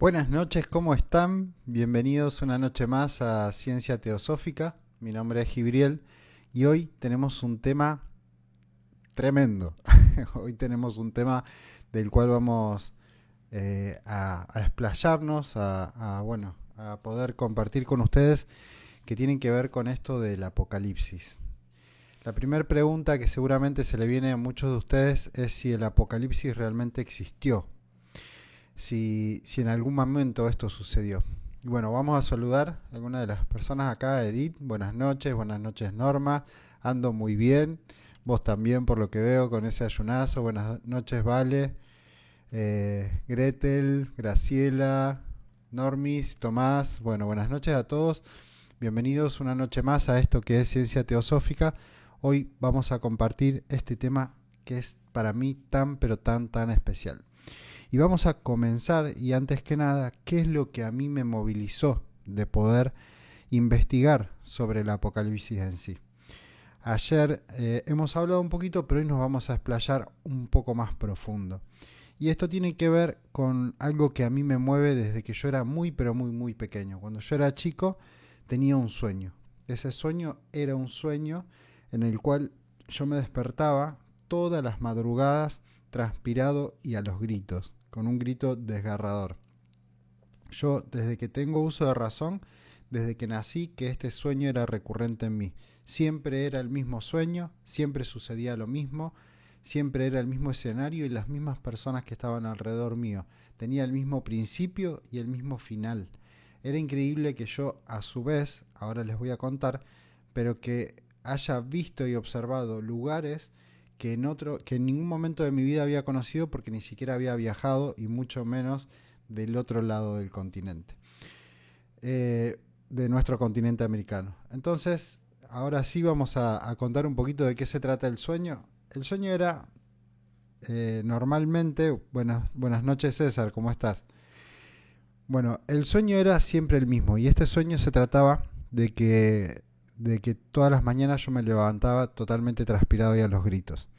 Buenas noches, ¿cómo están? Bienvenidos una noche más a Ciencia Teosófica. Mi nombre es Gibriel y hoy tenemos un tema tremendo. Hoy tenemos un tema del cual vamos a explayarnos, bueno, a poder compartir con ustedes que tienen que ver con esto del apocalipsis. La primera pregunta que seguramente se le viene a muchos de ustedes es si el apocalipsis realmente existió, si en algún momento esto sucedió. Y bueno, vamos a saludar a algunas de las personas acá. Edith, buenas noches Norma, ando muy bien, vos también por lo que veo con ese ayunazo, buenas noches Vale, Gretel, Graciela, Normis, Tomás, bueno, buenas noches a todos, bienvenidos una noche más a esto que es Ciencia Teosófica. Hoy vamos a compartir este tema que es para mí tan pero tan especial. Y vamos a comenzar, y antes que nada, ¿qué es lo que a mí me movilizó de poder investigar sobre el apocalipsis en sí? Ayer hemos hablado un poquito, pero hoy nos vamos a explayar un poco más profundo. Y esto tiene que ver con algo que a mí me mueve desde que yo era muy, pero muy pequeño. Cuando yo era chico tenía un sueño. Ese sueño era un sueño en el cual yo me despertaba todas las madrugadas transpirado y a los gritos, con un grito desgarrador. Yo, desde que tengo uso de razón, desde que nací, que este sueño era recurrente en mí. Siempre era el mismo sueño, siempre sucedía lo mismo, siempre era el mismo escenario y las mismas personas que estaban alrededor mío. Tenía el mismo principio y el mismo final. Era increíble que yo, a su vez, ahora les voy a contar, pero que haya visto y observado lugares que en ningún momento de mi vida había conocido porque ni siquiera había viajado y mucho menos del otro lado del continente, de nuestro continente americano. Entonces, ahora sí vamos a contar un poquito de qué se trata el sueño. El sueño era normalmente, buenas noches César, ¿cómo estás? Bueno, el sueño era siempre el mismo y este sueño se trataba de que todas las mañanas yo me levantaba totalmente transpirado y a los gritos.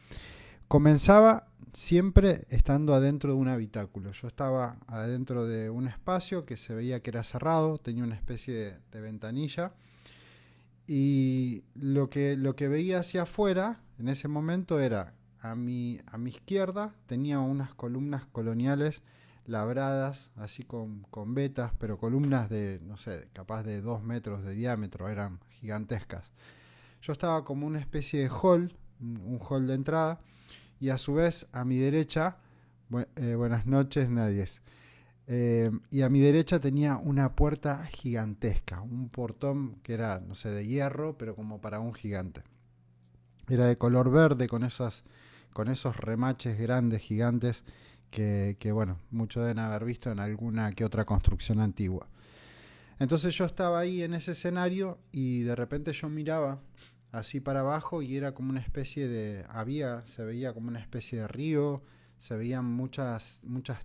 Comenzaba siempre estando adentro de un habitáculo. Yo estaba adentro de un espacio que se veía que era cerrado, tenía una especie de ventanilla y lo que veía hacia afuera en ese momento era a mi izquierda tenía unas columnas coloniales labradas, así con vetas, pero columnas de, no sé, capaz de 2 metros de diámetro, eran gigantescas. Yo estaba como una especie de hall, un hall de entrada, y a su vez a mi derecha, buenas noches, nadie es. Y a mi derecha tenía una puerta gigantesca, un portón que era, no sé, de hierro, pero como para un gigante. Era de color verde con esos remaches grandes, gigantes, que bueno, muchos deben haber visto en alguna que otra construcción antigua. Entonces yo estaba ahí en ese escenario y de repente yo miraba así para abajo y era como una especie se veía como una especie de río, se veían muchas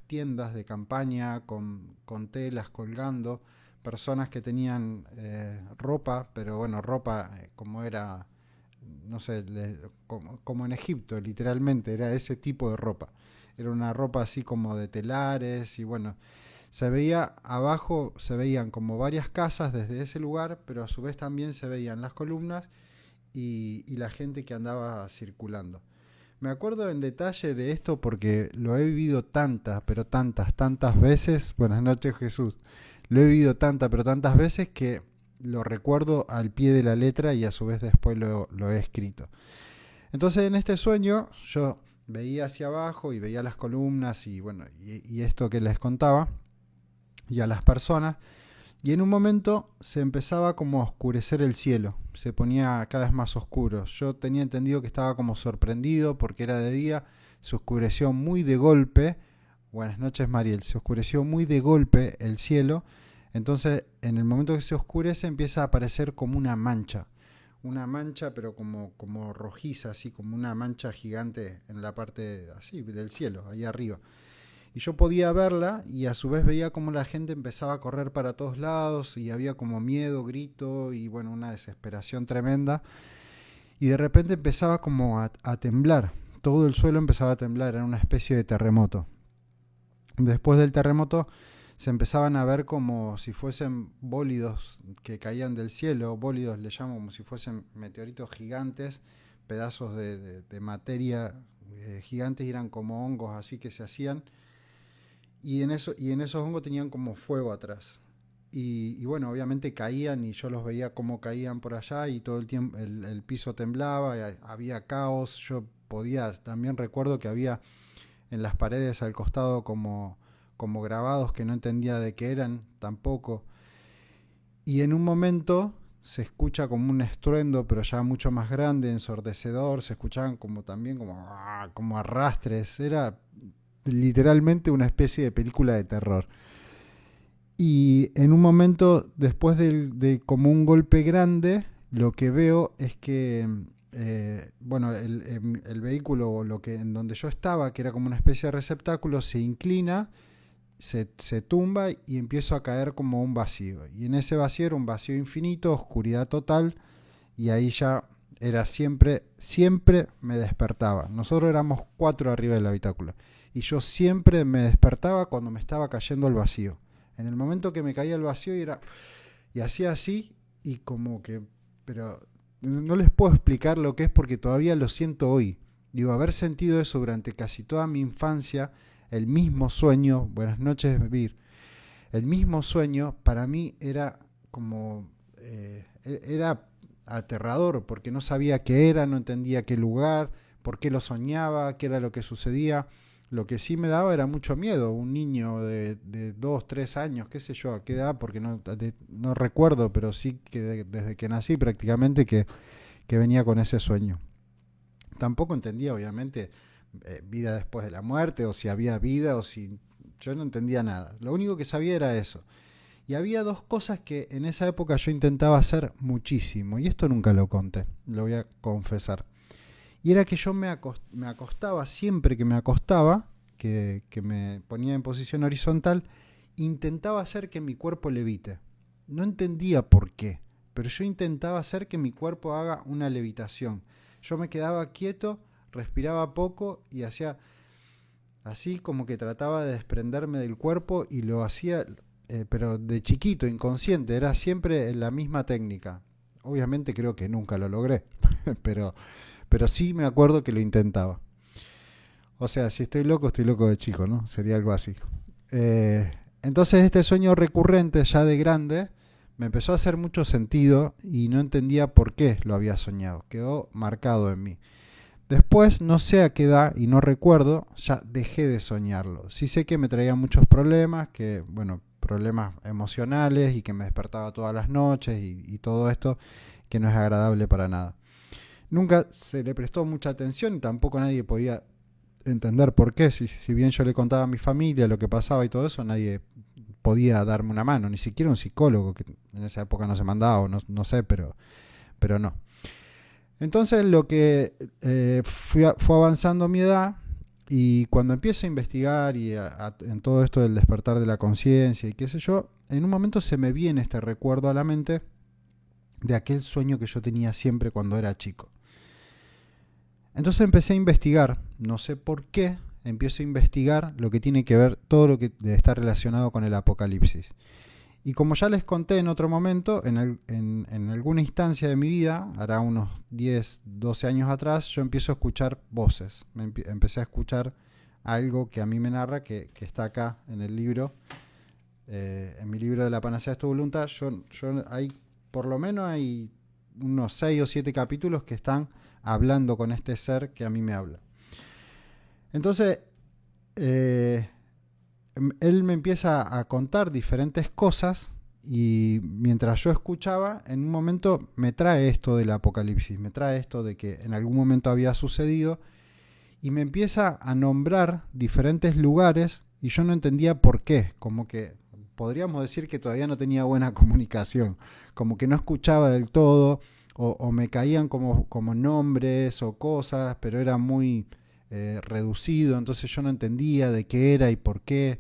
tiendas de campaña con telas colgando, personas que tenían ropa, pero bueno, ropa como era, no sé, como en Egipto, literalmente, era ese tipo de ropa. Era una ropa así como de telares y bueno, se veía abajo, se veían como varias casas desde ese lugar, pero a su vez también se veían las columnas y la gente que andaba circulando. Me acuerdo en detalle de esto porque lo he vivido tantas, pero tantas veces. Buenas noches Jesús. Lo he vivido tantas, pero tantas veces que lo recuerdo al pie de la letra y a su vez después lo he escrito. Entonces en este sueño yo veía hacia abajo y veía las columnas y bueno, y esto que les contaba y a las personas. Y en un momento se empezaba como a oscurecer el cielo, se ponía cada vez más oscuro. Yo tenía entendido que estaba como sorprendido porque era de día, se oscureció muy de golpe. Buenas noches Mariel, se oscureció muy de golpe el cielo. Entonces en el momento que se oscurece empieza a aparecer como una mancha pero como rojiza, así como una mancha gigante en la parte así del cielo, ahí arriba. Y yo podía verla y a su vez veía como la gente empezaba a correr para todos lados y había como miedo, grito y bueno, una desesperación tremenda. Y de repente empezaba como a temblar, todo el suelo empezaba a temblar, era una especie de terremoto. Después del terremoto se empezaban a ver como si fuesen bólidos que caían del cielo. Bólidos le llamo como si fuesen meteoritos gigantes, pedazos de materia gigantes, y eran como hongos así que se hacían. Y en esos hongos tenían como fuego atrás. Y bueno, obviamente caían y yo los veía como caían por allá y todo el tiempo el piso temblaba, había caos. Yo podía, también recuerdo que había en las paredes al costado como grabados que no entendía de qué eran tampoco. Y en un momento se escucha como un estruendo, pero ya mucho más grande, ensordecedor. Se escuchaban como también como arrastres. Era literalmente una especie de película de terror. Y en un momento, después de como un golpe grande, lo que veo es que bueno, el vehículo en donde yo estaba, que era como una especie de receptáculo, se inclina, se tumba y empiezo a caer como un vacío. Y en ese vacío era un vacío infinito, oscuridad total, y ahí ya era siempre me despertaba. Nosotros éramos 4 arriba del habitáculo. Y yo siempre me despertaba cuando me estaba cayendo al vacío. En el momento que me caía al vacío y hacía así y como que, pero no les puedo explicar lo que es porque todavía lo siento hoy. Digo, haber sentido eso durante casi toda mi infancia, el mismo sueño, buenas noches, Vir, el mismo sueño para mí era como, era aterrador porque no sabía qué era, no entendía qué lugar, por qué lo soñaba, qué era lo que sucedía. Lo que sí me daba era mucho miedo. Un niño de 2, 3 años, qué sé yo, a qué edad, porque no recuerdo, pero sí que desde que nací prácticamente que venía con ese sueño. Tampoco entendía, obviamente, vida después de la muerte, o si había vida, o si... Yo no entendía nada. Lo único que sabía era eso. Y había 2 cosas que en esa época yo intentaba hacer muchísimo, y esto nunca lo conté, lo voy a confesar. Y era que yo me acostaba, siempre que me acostaba, que me ponía en posición horizontal, intentaba hacer que mi cuerpo levite. No entendía por qué, pero yo intentaba hacer que mi cuerpo haga una levitación. Yo me quedaba quieto, respiraba poco y hacía así como que trataba de desprenderme del cuerpo y lo hacía, pero de chiquito, inconsciente, era siempre la misma técnica. Obviamente creo que nunca lo logré, pero sí me acuerdo que lo intentaba. O sea, si estoy loco de chico, ¿no? Sería algo así. Entonces este sueño recurrente ya de grande me empezó a hacer mucho sentido y no entendía por qué lo había soñado. Quedó marcado en mí. Después, no sé a qué edad y no recuerdo, ya dejé de soñarlo. Sí sé que me traía muchos problemas, que, bueno, problemas emocionales y que me despertaba todas las noches y todo esto que no es agradable para nada. Nunca se le prestó mucha atención y tampoco nadie podía entender por qué. Si bien yo le contaba a mi familia lo que pasaba y todo eso, nadie podía darme una mano, ni siquiera un psicólogo, que en esa época no se mandaba, o no sé, pero no. Entonces lo que fue avanzando mi edad y cuando empiezo a investigar en todo esto del despertar de la conciencia y qué sé yo, en un momento se me viene este recuerdo a la mente de aquel sueño que yo tenía siempre cuando era chico. Entonces empecé a investigar, no sé por qué, empiezo a investigar lo que tiene que ver, todo lo que está relacionado con el apocalipsis. Y como ya les conté en otro momento, en alguna instancia de mi vida, hará unos 10, 12 años atrás, yo empiezo a escuchar voces. Empecé a escuchar algo que a mí me narra, que está acá en el libro, en mi libro de La Panacea de tu Voluntad. Por lo menos hay unos 6 o 7 capítulos que están hablando con este ser que a mí me habla. Entonces, él me empieza a contar diferentes cosas y mientras yo escuchaba, en un momento me trae esto del apocalipsis, me trae esto de que en algún momento había sucedido y me empieza a nombrar diferentes lugares y yo no entendía por qué, como que podríamos decir que todavía no tenía buena comunicación, como que no escuchaba del todo o me caían como nombres o cosas, pero era muy reducido, entonces yo no entendía de qué era y por qué.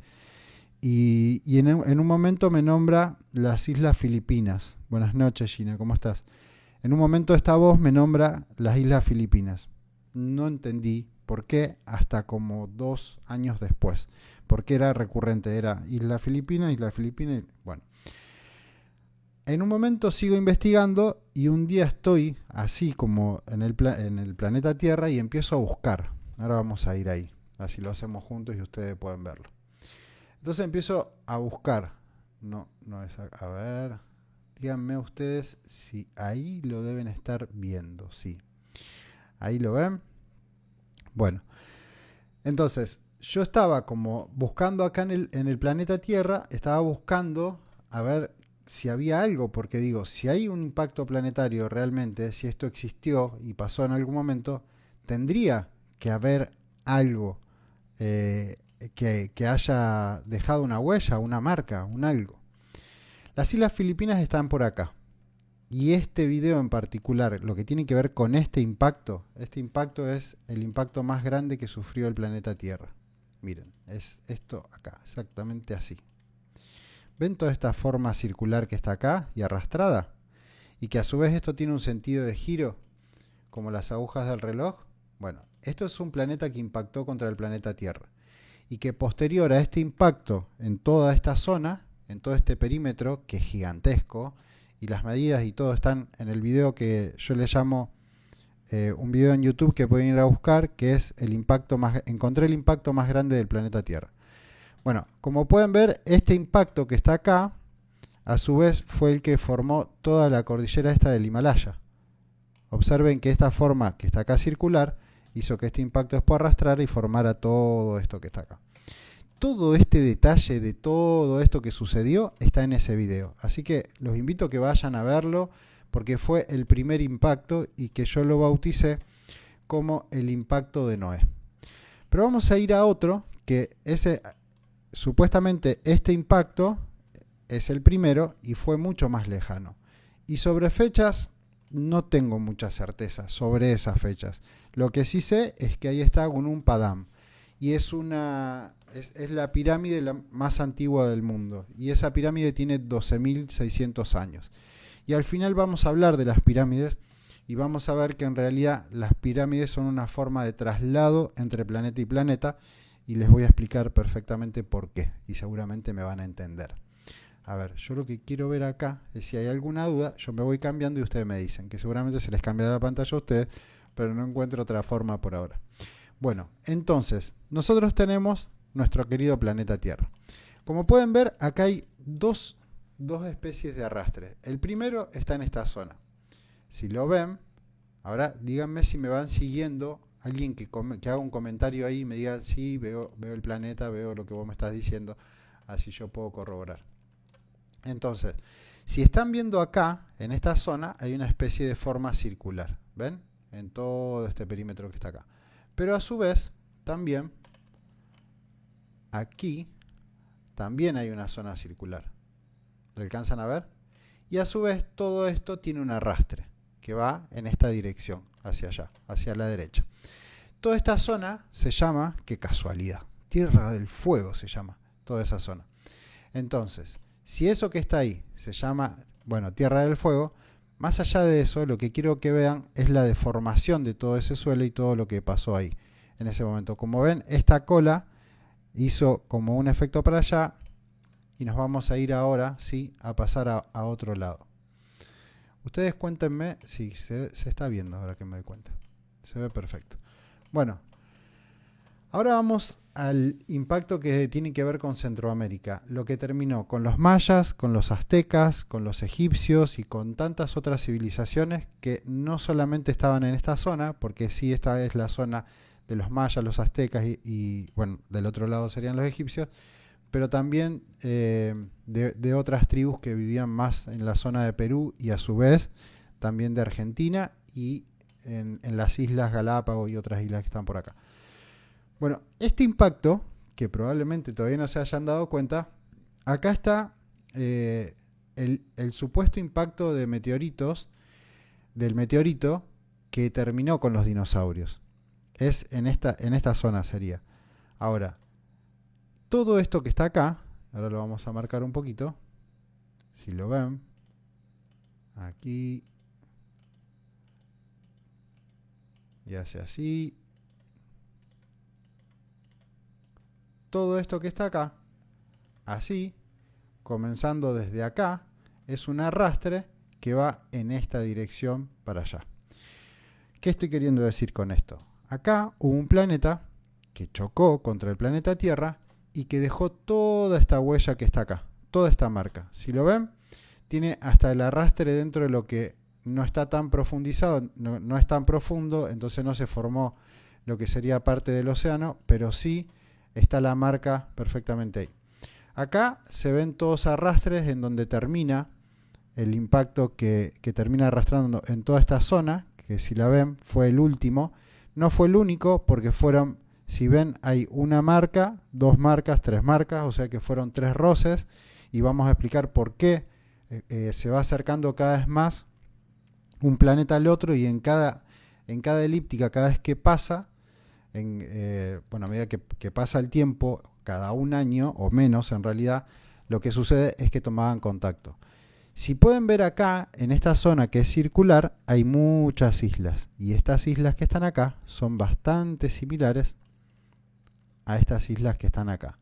Y en un momento me nombra las Islas Filipinas. Buenas noches, Gina, ¿cómo estás? En un momento esta voz me nombra las Islas Filipinas. No entendí ¿Por qué? Hasta como 2 años después. Porque era recurrente, era Isla Filipina, bueno. En un momento sigo investigando y un día estoy así como en el planeta Tierra y empiezo a buscar. Ahora vamos a ir ahí, así lo hacemos juntos y ustedes pueden verlo. Entonces empiezo a buscar. No es a ver. Díganme ustedes si ahí lo deben estar viendo. Sí. Ahí lo ven. Bueno. Entonces, yo estaba como buscando acá en el planeta Tierra. Estaba buscando a ver si había algo. Porque digo, si hay un impacto planetario realmente, si esto existió y pasó en algún momento, tendría que haber algo que haya dejado una huella, una marca, un algo. Las Islas Filipinas están por acá. Y este video en particular, lo que tiene que ver con este impacto es el impacto más grande que sufrió el planeta Tierra. Miren, es esto acá, exactamente así. ¿Ven toda esta forma circular que está acá y arrastrada? Y que a su vez esto tiene un sentido de giro, como las agujas del reloj. Bueno, esto es un planeta que impactó contra el planeta Tierra. Y que posterior a este impacto en toda esta zona, en todo este perímetro, que es gigantesco, y las medidas y todo están en el video que yo le llamo un video en YouTube que pueden ir a buscar, que es encontré el impacto más grande del planeta Tierra. Bueno, como pueden ver, este impacto que está acá, a su vez fue el que formó toda la cordillera esta del Himalaya. Observen que esta forma que está acá circular hizo que este impacto después arrastrara y formara todo esto que está acá. Todo este detalle de todo esto que sucedió está en ese video. Así que los invito a que vayan a verlo porque fue el primer impacto y que yo lo bauticé como el impacto de Noé. Pero vamos a ir a otro que supuestamente este impacto es el primero y fue mucho más lejano. Y sobre fechas no tengo mucha certeza sobre esas fechas. Lo que sí sé es que ahí está Gunung Padam y es la pirámide más antigua del mundo. Y esa pirámide tiene 12.600 años. Y al final vamos a hablar de las pirámides y vamos a ver que en realidad las pirámides son una forma de traslado entre planeta y planeta. Y les voy a explicar perfectamente por qué. Y seguramente me van a entender. A ver, yo lo que quiero ver acá es si hay alguna duda. Yo me voy cambiando y ustedes me dicen. Que seguramente se les cambiará la pantalla a ustedes. Pero no encuentro otra forma por ahora. Bueno, entonces, nosotros tenemos nuestro querido planeta Tierra. Como pueden ver, acá hay dos especies de arrastre. El primero está en esta zona. Si lo ven, ahora díganme si me van siguiendo. Alguien que haga un comentario ahí y me diga, sí, veo el planeta, veo lo que vos me estás diciendo. Así yo puedo corroborar. Entonces, si están viendo acá, en esta zona, hay una especie de forma circular. ¿Ven? En todo este perímetro que está acá. Pero a su vez, también, aquí, también hay una zona circular. ¿Lo alcanzan a ver? Y a su vez, todo esto tiene un arrastre que va en esta dirección, hacia allá, hacia la derecha. Toda esta zona se llama, qué casualidad, Tierra del Fuego se llama, toda esa zona. Entonces, si eso que está ahí se llama, bueno, Tierra del Fuego, más allá de eso, lo que quiero que vean es la deformación de todo ese suelo y todo lo que pasó ahí en ese momento. Como ven, esta cola hizo como un efecto para allá y nos vamos a ir ahora, sí, a pasar a otro lado. Ustedes cuéntenme, sí, se está viendo ahora que me doy cuenta. Se ve perfecto. Bueno, ahora vamos al impacto que tiene que ver con Centroamérica, lo que terminó con los mayas, con los aztecas, con los egipcios y con tantas otras civilizaciones que no solamente estaban en esta zona, porque sí, esta es la zona de los mayas, los aztecas y bueno, del otro lado serían los egipcios, pero también de otras tribus que vivían más en la zona de Perú y a su vez también de Argentina y en las Islas Galápagos y otras islas que están por acá. Bueno, este impacto, que probablemente todavía no se hayan dado cuenta, acá está el supuesto impacto de meteoritos, del meteorito que terminó con los dinosaurios. Es en esta zona sería. Ahora, todo esto que está acá, ahora lo vamos a marcar un poquito, si lo ven, aquí, y hace así, todo esto que está acá, así, comenzando desde acá, es un arrastre que va en esta dirección para allá. ¿Qué estoy queriendo decir con esto? Acá hubo un planeta que chocó contra el planeta Tierra y que dejó toda esta huella que está acá, toda esta marca. Si lo ven, tiene hasta el arrastre dentro de lo que no está tan profundizado, no es tan profundo, entonces no se formó lo que sería parte del océano, pero sí está la marca perfectamente ahí. Acá se ven todos arrastres en donde termina el impacto que termina arrastrando en toda esta zona, que si la ven fue el último. No fue el único porque fueron, si ven, hay una marca, dos marcas, tres marcas, o sea que fueron tres roces, y vamos a explicar por qué se va acercando cada vez más un planeta al otro, y en cada elíptica, cada vez que pasa, a medida que pasa el tiempo, cada un año o menos en realidad, lo que sucede es que tomaban contacto. Si pueden ver acá, en esta zona que es circular, hay muchas islas. Y estas islas que están acá son bastante similares a estas islas que están acá.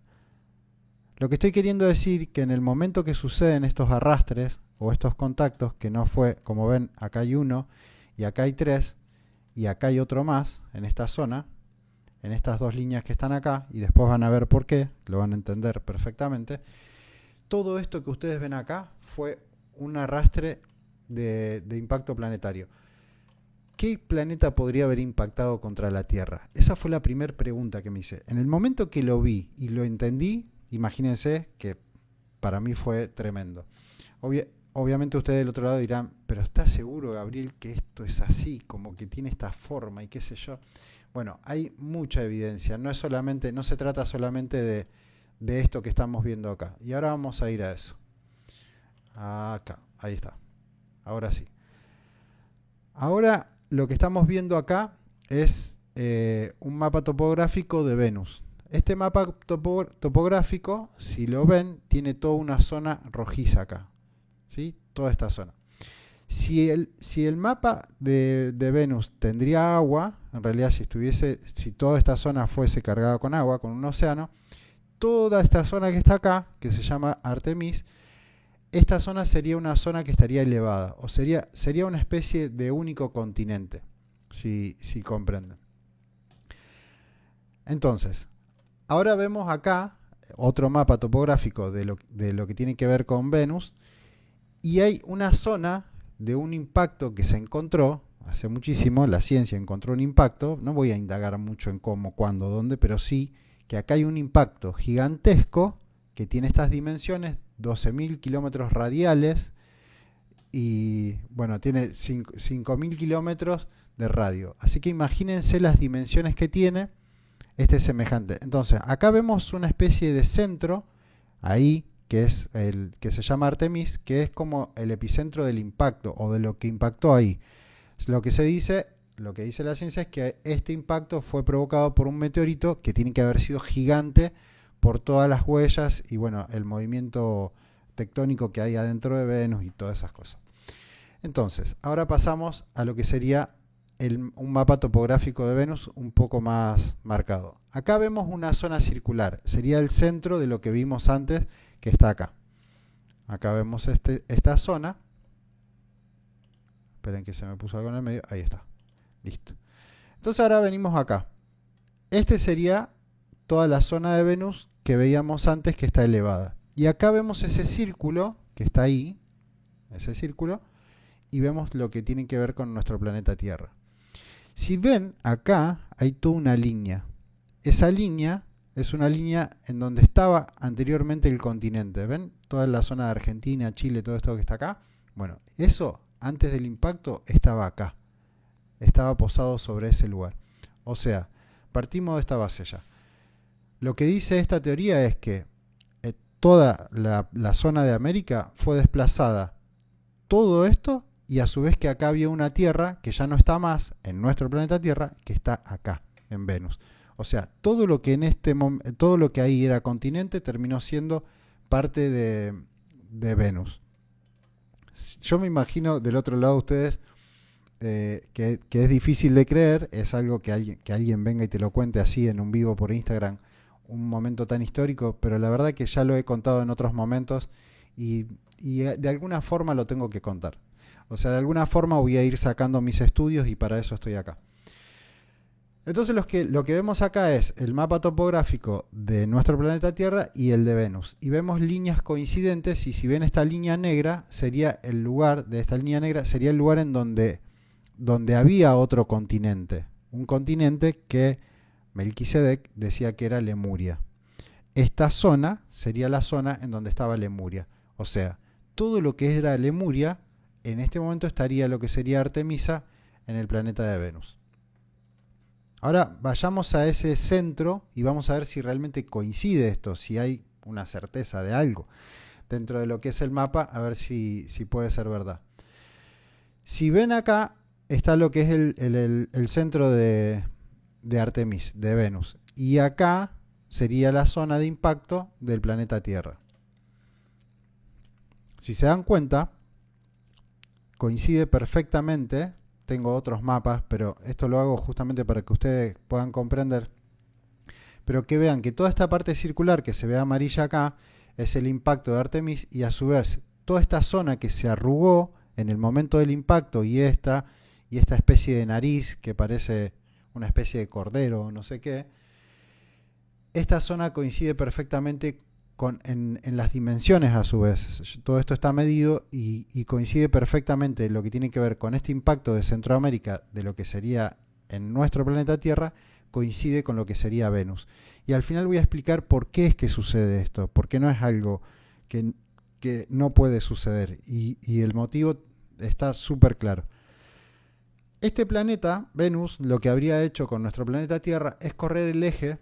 Lo que estoy queriendo decir que en el momento que suceden estos arrastres o estos contactos, que no fue, como ven, acá hay uno y acá hay tres y acá hay otro más en esta zona, en estas dos líneas que están acá, y después van a ver por qué, lo van a entender perfectamente. Todo esto que ustedes ven acá fue un arrastre de impacto planetario. ¿Qué planeta podría haber impactado contra la Tierra? Esa fue la primera pregunta que me hice. En el momento que lo vi y lo entendí, imagínense que para mí fue tremendo. Obviamente ustedes del otro lado dirán, pero ¿estás seguro, Gabriel, que esto es así, como que tiene esta forma y qué sé yo? Bueno, hay mucha evidencia. No se trata solamente de esto que estamos viendo acá. Y ahora vamos a ir a eso. Acá, ahí está. Ahora sí. Ahora lo que estamos viendo acá es un mapa topográfico de Venus. Este mapa topográfico, si lo ven, tiene toda una zona rojiza acá. ¿Sí? Toda esta zona. Si el mapa de Venus tendría agua, en realidad si toda esta zona fuese cargada con agua, con un océano, toda esta zona que está acá, que se llama Artemis, esta zona sería una zona que estaría elevada, o sería una especie de único continente, si comprenden. Entonces, ahora vemos acá otro mapa topográfico de lo que tiene que ver con Venus, y hay una zona de un impacto que se encontró hace muchísimo. La ciencia encontró un impacto, no voy a indagar mucho en cómo, cuándo, dónde, pero sí que acá hay un impacto gigantesco que tiene estas dimensiones, 12.000 kilómetros radiales, y bueno, tiene 5.000 kilómetros de radio. Así que imagínense las dimensiones que tiene este semejante. Entonces, acá vemos una especie de centro, ahí, que es el que se llama Artemis, que es como el epicentro del impacto, o de lo que impactó ahí. Lo que dice la ciencia es que este impacto fue provocado por un meteorito que tiene que haber sido gigante por todas las huellas y bueno, el movimiento tectónico que hay adentro de Venus y todas esas cosas. Entonces, ahora pasamos a lo que sería un mapa topográfico de Venus un poco más marcado. Acá vemos una zona circular, sería el centro de lo que vimos antes, que está acá. Acá vemos esta zona. Esperen que se me puso algo en el medio. Ahí está. Listo. Entonces ahora venimos acá. Este sería toda la zona de Venus que veíamos antes, que está elevada. Y acá vemos ese círculo que está ahí. Ese círculo. Y vemos lo que tiene que ver con nuestro planeta Tierra. Si ven, acá hay toda una línea. Esa línea es una línea en donde estaba anteriormente el continente. ¿Ven? Toda la zona de Argentina, Chile, todo esto que está acá. Bueno, eso antes del impacto estaba acá. Estaba posado sobre ese lugar. O sea, partimos de esta base ya. Lo que dice esta teoría es que toda la zona de América fue desplazada. Todo esto, y a su vez que acá había una Tierra que ya no está más en nuestro planeta Tierra, que está acá, en Venus. O sea, todo lo que todo lo que ahí era continente terminó siendo parte de Venus. Yo me imagino del otro lado ustedes que es difícil de creer, es algo que alguien venga y te lo cuente así en un vivo por Instagram un momento tan histórico, pero la verdad que ya lo he contado en otros momentos y de alguna forma lo tengo que contar. O sea, de alguna forma voy a ir sacando mis estudios y para eso estoy acá. Entonces lo que vemos acá es el mapa topográfico de nuestro planeta Tierra y el de Venus. Y vemos líneas coincidentes y si ven esta línea negra, sería el lugar de esta línea negra, sería el lugar en donde había otro continente. Un continente que Melquisedec decía que era Lemuria. Esta zona sería la zona en donde estaba Lemuria. O sea, todo lo que era Lemuria, en este momento estaría lo que sería Artemisa en el planeta de Venus. Ahora vayamos a ese centro y vamos a ver si realmente coincide esto, si hay una certeza de algo dentro de lo que es el mapa, a ver si puede ser verdad. Si ven acá, está lo que es el centro de Artemis, de Venus. Y acá sería la zona de impacto del planeta Tierra. Si se dan cuenta, coincide perfectamente. Tengo otros mapas, pero esto lo hago justamente para que ustedes puedan comprender. Pero que vean que toda esta parte circular que se ve amarilla acá es el impacto de Artemis y a su vez toda esta zona que se arrugó en el momento del impacto y esta especie de nariz que parece una especie de cordero o no sé qué, esta zona coincide perfectamente en las dimensiones a su vez. Todo esto está medido y coincide perfectamente lo que tiene que ver con este impacto de Centroamérica, de lo que sería en nuestro planeta Tierra, coincide con lo que sería Venus. Y al final voy a explicar por qué es que sucede esto, por qué no es algo que no puede suceder. Y el motivo está súper claro. Este planeta, Venus, lo que habría hecho con nuestro planeta Tierra es correr el eje.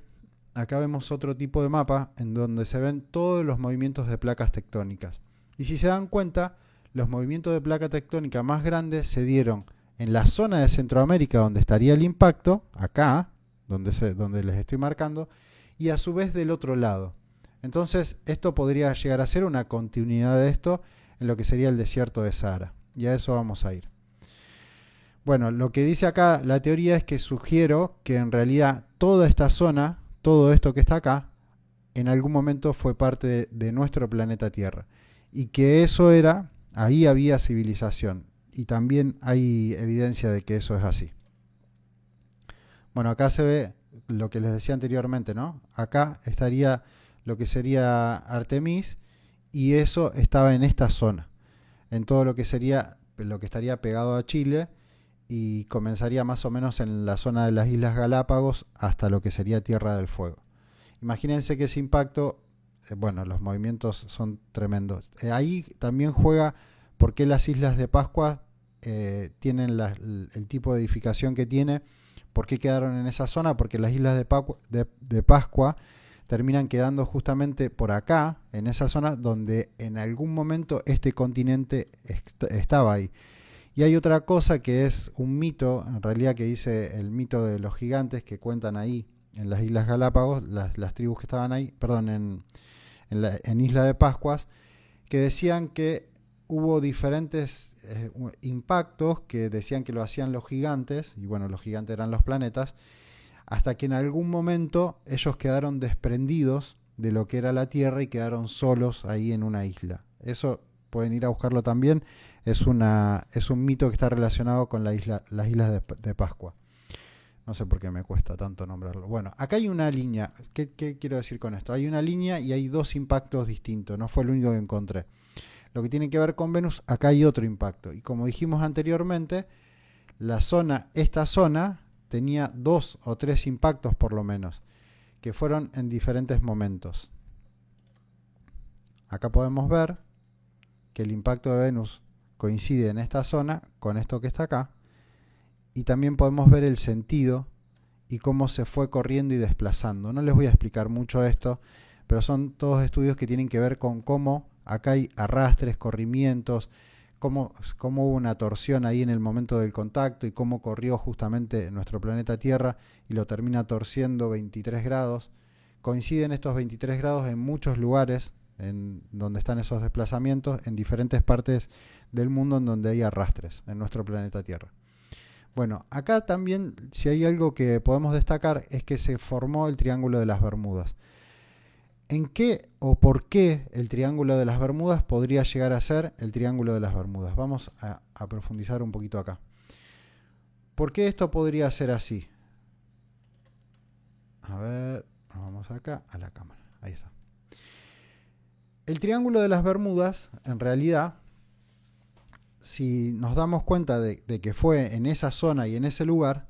Acá vemos otro tipo de mapa en donde se ven todos los movimientos de placas tectónicas. Y si se dan cuenta, los movimientos de placa tectónica más grandes se dieron en la zona de Centroamérica donde estaría el impacto, acá, donde les estoy marcando, y a su vez del otro lado. Entonces, esto podría llegar a ser una continuidad de esto en lo que sería el desierto de Sahara. Y a eso vamos a ir. Bueno, lo que dice acá la teoría es que sugiero que en realidad toda esta zona, todo esto que está acá, en algún momento fue parte de nuestro planeta Tierra. Y que eso ahí había civilización. Y también hay evidencia de que eso es así. Bueno, acá se ve lo que les decía anteriormente, ¿no? Acá estaría lo que sería Artemis y eso estaba en esta zona. En todo lo que estaría pegado a Chile y comenzaría más o menos en la zona de las Islas Galápagos hasta lo que sería Tierra del Fuego. Imagínense que ese impacto, bueno, los movimientos son tremendos. Ahí también juega por qué las Islas de Pascua tienen el tipo de edificación que tiene, por qué quedaron en esa zona, porque las Islas de Pascua terminan quedando justamente por acá, en esa zona donde en algún momento este continente estaba ahí. Y hay otra cosa que es un mito, en realidad que dice el mito de los gigantes que cuentan ahí en las Islas Galápagos, las tribus que estaban ahí, perdón, en Isla de Pascuas, que decían que hubo diferentes impactos que decían que lo hacían los gigantes, y bueno, los gigantes eran los planetas, hasta que en algún momento ellos quedaron desprendidos de lo que era la Tierra y quedaron solos ahí en una isla. Eso pueden ir a buscarlo también. Es un mito que está relacionado con las islas de Pascua. No sé por qué me cuesta tanto nombrarlo. Bueno, acá hay una línea. ¿Qué quiero decir con esto? Hay una línea y hay dos impactos distintos. No fue el único que encontré. Lo que tiene que ver con Venus, acá hay otro impacto. Y como dijimos anteriormente, esta zona tenía 2 o 3 impactos por lo menos, que fueron en diferentes momentos. Acá podemos ver que el impacto de Venus coincide en esta zona con esto que está acá, y también podemos ver el sentido y cómo se fue corriendo y desplazando. No les voy a explicar mucho esto, pero son todos estudios que tienen que ver con cómo acá hay arrastres, corrimientos, cómo hubo una torsión ahí en el momento del contacto y cómo corrió justamente nuestro planeta Tierra y lo termina torciendo 23 grados. Coinciden estos 23 grados en muchos lugares en donde están esos desplazamientos, en diferentes partes del mundo en donde hay arrastres en nuestro planeta Tierra. Bueno, acá también, si hay algo que podemos destacar, es que se formó el Triángulo de las Bermudas. ¿En qué o por qué el Triángulo de las Bermudas podría llegar a ser el Triángulo de las Bermudas? Vamos a profundizar un poquito acá. ¿Por qué esto podría ser así? A ver, vamos acá a la cámara. Ahí está. El Triángulo de las Bermudas, en realidad, si nos damos cuenta de que fue en esa zona y en ese lugar,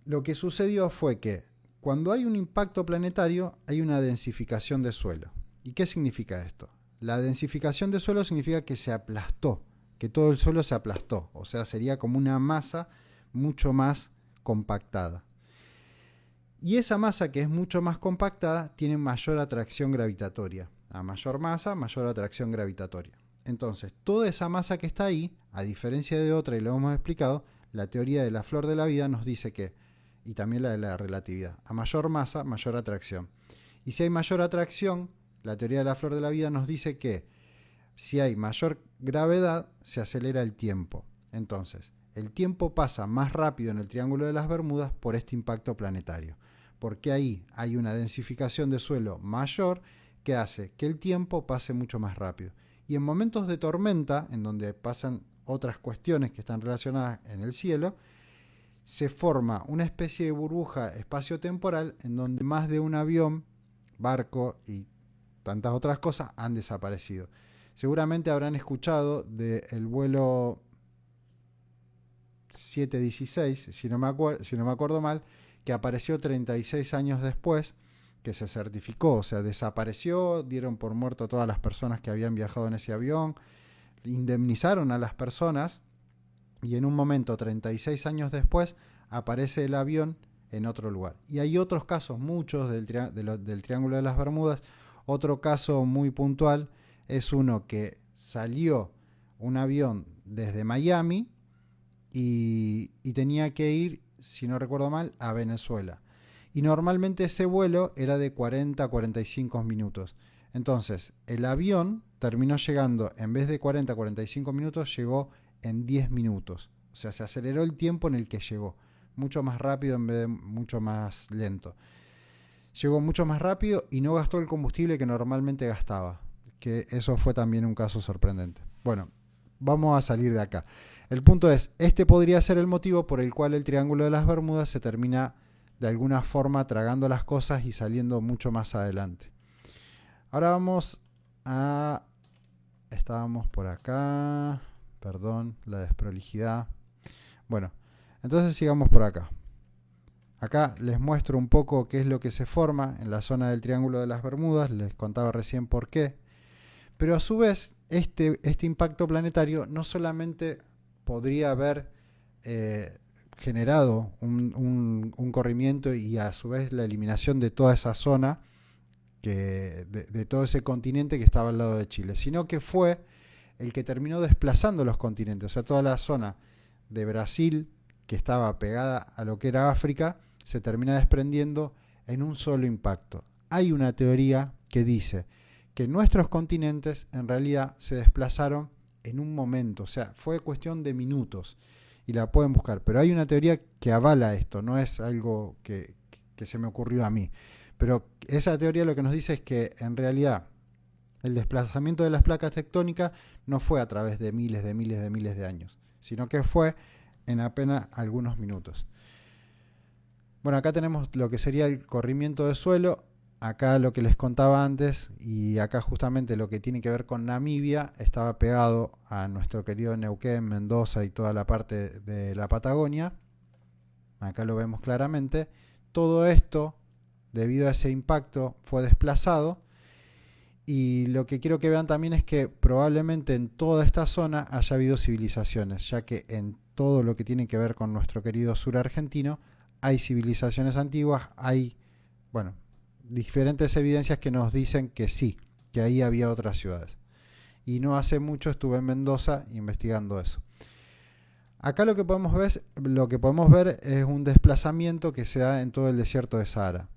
lo que sucedió fue que cuando hay un impacto planetario hay una densificación de suelo. ¿Y qué significa esto? La densificación de suelo significa que se aplastó, que todo el suelo se aplastó, o sea, sería como una masa mucho más compactada. Y esa masa que es mucho más compactada tiene mayor atracción gravitatoria. A mayor masa, mayor atracción gravitatoria. Entonces, toda esa masa que está ahí, a diferencia de otra, y lo hemos explicado, la teoría de la flor de la vida nos dice que, y también la de la relatividad, a mayor masa, mayor atracción. Y si hay mayor atracción, la teoría de la flor de la vida nos dice que si hay mayor gravedad, se acelera el tiempo. Entonces, el tiempo pasa más rápido en el Triángulo de las Bermudas por este impacto planetario, porque ahí hay una densificación de suelo mayor que hace que el tiempo pase mucho más rápido. Y en momentos de tormenta, en donde pasan otras cuestiones que están relacionadas en el cielo, se forma una especie de burbuja espaciotemporal en donde más de un avión, barco y tantas otras cosas han desaparecido. Seguramente habrán escuchado del vuelo 716, si no me acuerdo mal, que apareció 36 años después, que se certificó, o sea, desapareció, dieron por muerto a todas las personas que habían viajado en ese avión, indemnizaron a las personas y en un momento, 36 años después, aparece el avión en otro lugar. Y hay otros casos, muchos del Triángulo de las Bermudas. Otro caso muy puntual es uno que salió un avión desde Miami y tenía que ir, si no recuerdo mal, a Venezuela. Y normalmente ese vuelo era de 40 a 45 minutos. Entonces, el avión terminó llegando, en vez de 40 a 45 minutos, llegó en 10 minutos. O sea, se aceleró el tiempo en el que llegó. Mucho más rápido en vez de mucho más lento. Llegó mucho más rápido y no gastó el combustible que normalmente gastaba. Que eso fue también un caso sorprendente. Bueno, vamos a salir de acá. El punto es, este podría ser el motivo por el cual el Triángulo de las Bermudas se termina de alguna forma tragando las cosas y saliendo mucho más adelante. Ahora vamos a... Estábamos por acá. Perdón, la desprolijidad. Bueno, entonces sigamos por acá. Acá les muestro un poco qué es lo que se forma en la zona del Triángulo de las Bermudas. Les contaba recién por qué. Pero a su vez, este impacto planetario no solamente podría haber generado un corrimiento y a su vez la eliminación de toda esa zona, de todo ese continente que estaba al lado de Chile, sino que fue el que terminó desplazando los continentes. O sea, toda la zona de Brasil, que estaba pegada a lo que era África, se termina desprendiendo en un solo impacto. Hay una teoría que dice que nuestros continentes en realidad se desplazaron en un momento, o sea, fue cuestión de minutos, y la pueden buscar, pero hay una teoría que avala esto, no es algo que se me ocurrió a mí, pero esa teoría lo que nos dice es que en realidad el desplazamiento de las placas tectónicas no fue a través de miles de años, sino que fue en apenas algunos minutos. Bueno, acá tenemos lo que sería el corrimiento de suelo. Acá lo que les contaba antes, y acá justamente lo que tiene que ver con Namibia, estaba pegado a nuestro querido Neuquén, Mendoza y toda la parte de la Patagonia. Acá lo vemos claramente. Todo esto, debido a ese impacto, fue desplazado. Y lo que quiero que vean también es que probablemente en toda esta zona haya habido civilizaciones, ya que en todo lo que tiene que ver con nuestro querido sur argentino, hay civilizaciones antiguas, hay, bueno, diferentes evidencias que nos dicen que sí, que ahí había otras ciudades. Y no hace mucho estuve en Mendoza investigando eso. Acá lo que podemos ver es un desplazamiento que se da en todo el desierto de Sahara.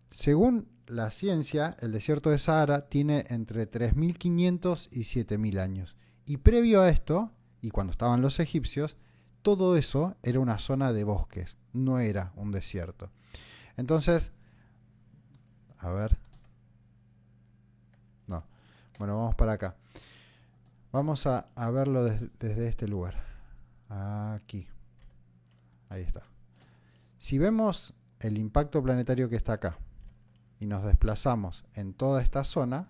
Según la ciencia, el desierto de Sahara tiene entre 3.500 y 7.000 años. Y previo a esto, y cuando estaban los egipcios, todo eso era una zona de bosques, no era un desierto. Entonces, a ver, no, bueno, vamos para acá. Vamos a verlo desde este lugar. Aquí. Ahí está. Si vemos el impacto planetario que está acá y nos desplazamos en toda esta zona,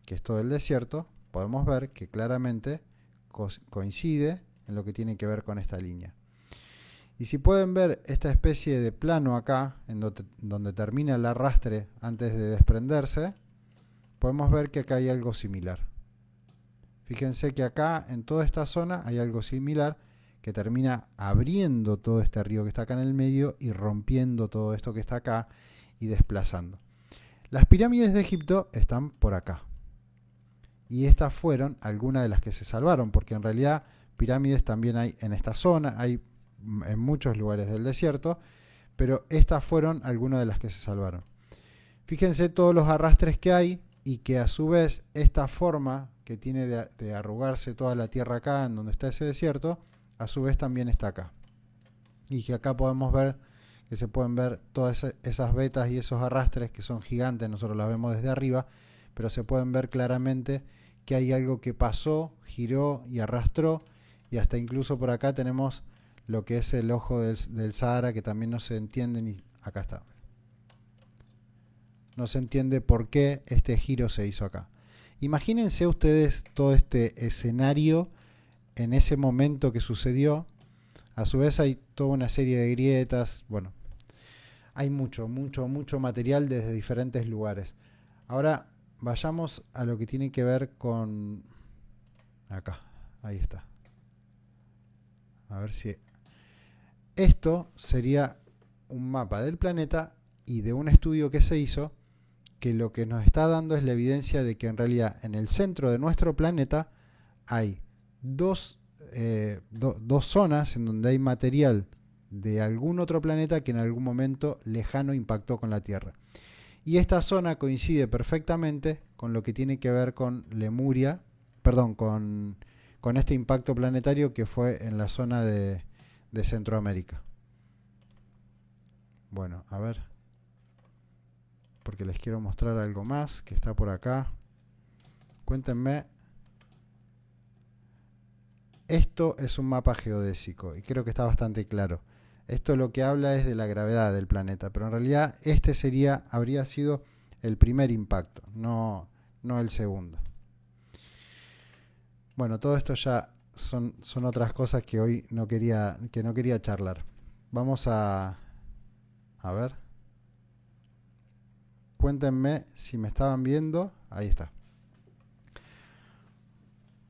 que es todo el desierto, podemos ver que claramente coincide en lo que tiene que ver con esta línea. Y si pueden ver esta especie de plano acá, en donde termina el arrastre antes de desprenderse, podemos ver que acá hay algo similar. Fíjense que acá, en toda esta zona, hay algo similar que termina abriendo todo este río que está acá en el medio y rompiendo todo esto que está acá y desplazando. Las pirámides de Egipto están por acá. Y estas fueron algunas de las que se salvaron, porque en realidad pirámides también hay en esta zona, hay en muchos lugares del desierto, pero estas fueron algunas de las que se salvaron. Fíjense todos los arrastres que hay y que a su vez esta forma que tiene de arrugarse toda la tierra acá en donde está ese desierto, a su vez también está acá. Y que acá podemos ver que se pueden ver todas esas vetas y esos arrastres que son gigantes, nosotros las vemos desde arriba, pero se pueden ver claramente que hay algo que pasó, giró y arrastró, y hasta incluso por acá tenemos lo que es el ojo del Sahara, que también no se entiende, ni acá está. No se entiende por qué este giro se hizo acá. Imagínense ustedes todo este escenario en ese momento que sucedió. A su vez hay toda una serie de grietas. Bueno, hay mucho material desde diferentes lugares. Ahora vayamos a lo que tiene que ver con... Acá, ahí está. A ver si... Esto sería un mapa del planeta y de un estudio que se hizo, que lo que nos está dando es la evidencia de que en realidad en el centro de nuestro planeta hay dos zonas en donde hay material de algún otro planeta que en algún momento lejano impactó con la Tierra. Y esta zona coincide perfectamente con lo que tiene que ver con Lemuria, perdón, con este impacto planetario que fue en la zona de Centroamérica. Bueno, a ver, porque les quiero mostrar algo más que está por acá. Cuéntenme. Esto es un mapa geodésico y creo que está bastante claro. Esto lo que habla es de la gravedad del planeta, pero en realidad este habría sido el primer impacto, no el segundo. Bueno, todo esto ya son otras cosas que hoy no quería charlar. Vamos a ver. Cuéntenme si me estaban viendo. Ahí está.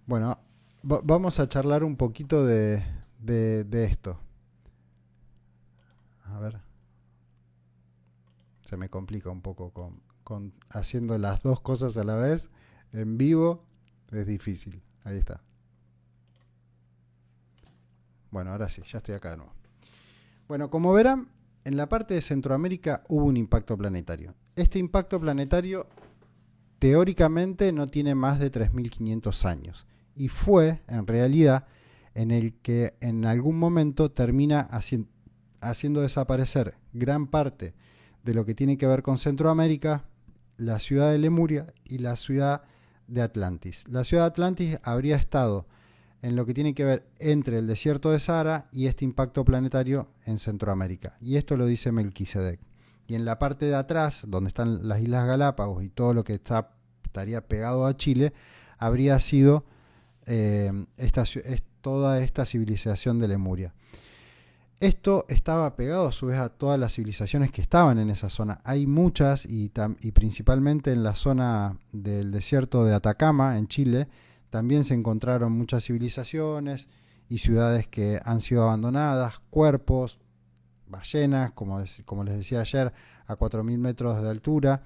Bueno, vamos a charlar un poquito de esto. A ver. Se me complica un poco con haciendo las dos cosas a la vez. En vivo es difícil. Ahí está. Bueno, ahora sí, ya estoy acá de nuevo. Bueno, como verán, en la parte de Centroamérica hubo un impacto planetario. Este impacto planetario teóricamente no tiene más de 3.500 años. Y fue, en realidad, en el que en algún momento termina haciendo desaparecer gran parte de lo que tiene que ver con Centroamérica, la ciudad de Lemuria y la ciudad de Atlantis. La ciudad de Atlantis habría estado en lo que tiene que ver entre el desierto de Sahara y este impacto planetario en Centroamérica. Y esto lo dice Melquisedec. Y en la parte de atrás, donde están las Islas Galápagos y todo lo que estaría pegado a Chile, habría sido toda esta civilización de Lemuria. Esto estaba pegado a su vez a todas las civilizaciones que estaban en esa zona. Hay muchas y principalmente en la zona del desierto de Atacama, en Chile, también se encontraron muchas civilizaciones y ciudades que han sido abandonadas, cuerpos, ballenas, como les decía ayer, a 4.000 metros de altura